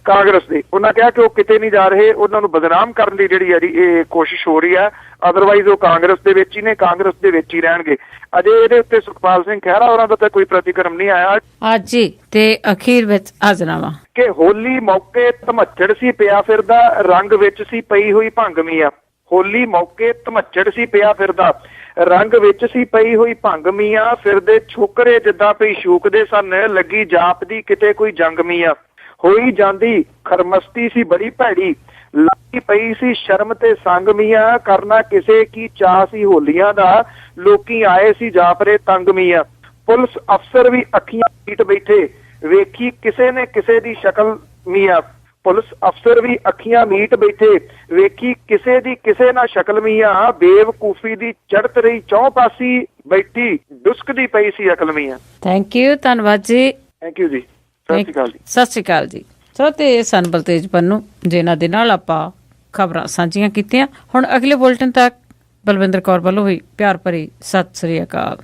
ਕਾਂਗਰਸ ਦੇ। ਉਹਨਾਂ ਕਿਹਾ ਕਿ ਉਹ ਕਿਤੇ ਨਹੀਂ ਜਾ ਰਹੇ, ਉਹਨਾਂ ਨੂੰ ਬਦਨਾਮ ਕਰਨ ਦੀ ਜਿਹੜੀ ਹੈ ਜੀ ਇਹ ਕੋਸ਼ਿਸ਼ ਹੋ ਰਹੀ ਹੈ। ਅਦਰਵਾਈਜ਼ ਉਹ ਕਾਂਗਰਸ ਦੇ ਵਿੱਚ ਹੀ ਨੇ, ਕਾਂਗਰਸ ਦੇ ਵਿੱਚ ਹੀ ਰਹਿਣਗੇ। ਅਜੇ ਇਹਦੇ ਉੱਤੇ ਸੁਖਪਾਲ ਸਿੰਘ ਖਹਿਰਾ ਹੋਰਾਂ ਦਾ ਤਾਂ ਕੋਈ ਪ੍ਰਤੀਕਰਮ ਨਹੀਂ ਆਇਆ। ਅੱਜ ਤੇ ਅਖੀਰ ਵਿੱਚ ਹਾਜ਼ਰਾਵਾਂ ਕਿ ਹੋਲੀ ਮੌਕੇ ਧਮੱਚੜ ਸੀ ਪਿਆ ਫਿਰਦਾ, ਰੰਗ ਵਿੱਚ ਸੀ ਪਈ ਹੋਈ ਭੰਗ ਮੀਆਂ। ਹੋਲੀ ਮੌਕੇ ਧਮੱਚੜ ਸੀ ਪਿਆ ਫਿਰਦਾ, ਰੰਗ ਵਿੱਚ ਸੀ ਪਈ ਹੋਈ ਭੰਗ ਮੀਆਂ। ਫਿਰਦੇ ਛੋਕਰੇ ਜਿੱਦਾਂ ਪਈ ਸ਼ੂਕਦੇ ਸਨ, ਲੱਗੀ ਜਾਪਦੀ ਕਿਤੇ ਕੋਈ ਜੰਗ ਮੀਆਂ। ਹੋਈ ਜਾਂਦੀ ਖਰਮਸਤੀ ਸੀ ਬੜੀ ਭੈੜੀ, ਲੱਗੀ ਪਈ ਸੀ ਸ਼ਰਮ ਤੇ ਸੰਗ ਮੀਆਂ। ਕਰਨਾ ਕਿਸੇ ਕੀ ਚਾਹ ਸੀ ਹੋਲੀਆਂ ਦਾ, ਲੋਕੀ ਆਏ ਸੀ ਜਾਪਰੇ ਤੰਗ ਮੀਆਂ। ਪੁਲਿਸ ਅਫਸਰ ਵੀ ਅੱਖੀਆਂ ਪੀਟ ਬੈਠੇ, ਵੇਖੀ ਕਿਸੇ ਨੇ ਕਿਸੇ ਦੀ ਸ਼ਕਲ ਮੀਆਂ। ਪੁਲਿਸ ਅਫਸਰ ਵੀ ਅੱਖੀਆਂ ਮੀਟ ਬੈਠੇ, ਵੇਖੀ ਕਿਸੇ ਦੀ ਕਿਸੇ ਨਾ ਸ਼ਕਲ ਮੀਆਂ, ਬੇਵਕੂਫੀ ਦੀ ਚੜ੍ਹਤ ਰਹੀ ਚੌਂ ਪਾਸੀ, ਬੈਠੀ ਡੁਸਕਦੀ ਪਈ ਸੀ ਅਕਲ ਮੀਆਂ। ਥੈਂਕ ਯੂ, ਧੰਨਵਾਦ ਜੀ। ਥੈਂਕ ਯੂ ਜੀ, ਸਤਿ ਸ਼੍ਰੀ ਅਕਾਲ ਜੀ। ਸਤਿ ਸ਼੍ਰੀ ਅਕਾਲ ਜੀ। ਸੋ ਤੇ ਸਨ ਬਲਤੇਜ ਪੰਨੂ ਜਿਨ੍ਹਾਂ ਦੇ ਨਾਲ ਆਪਾਂ ਖਬਰਾਂ ਸਾਂਝੀਆਂ ਕੀਤੀਆਂ। ਹੁਣ ਅਗਲੇ ਬੁਲਟਨ ਤੱਕ ਬਲਵਿੰਦਰ ਕੌਰ ਵੱਲੋਂ ਵੀ ਪਿਆਰ ਭਰੀ ਸਤਿ ਸ੍ਰੀ ਅਕਾਲ।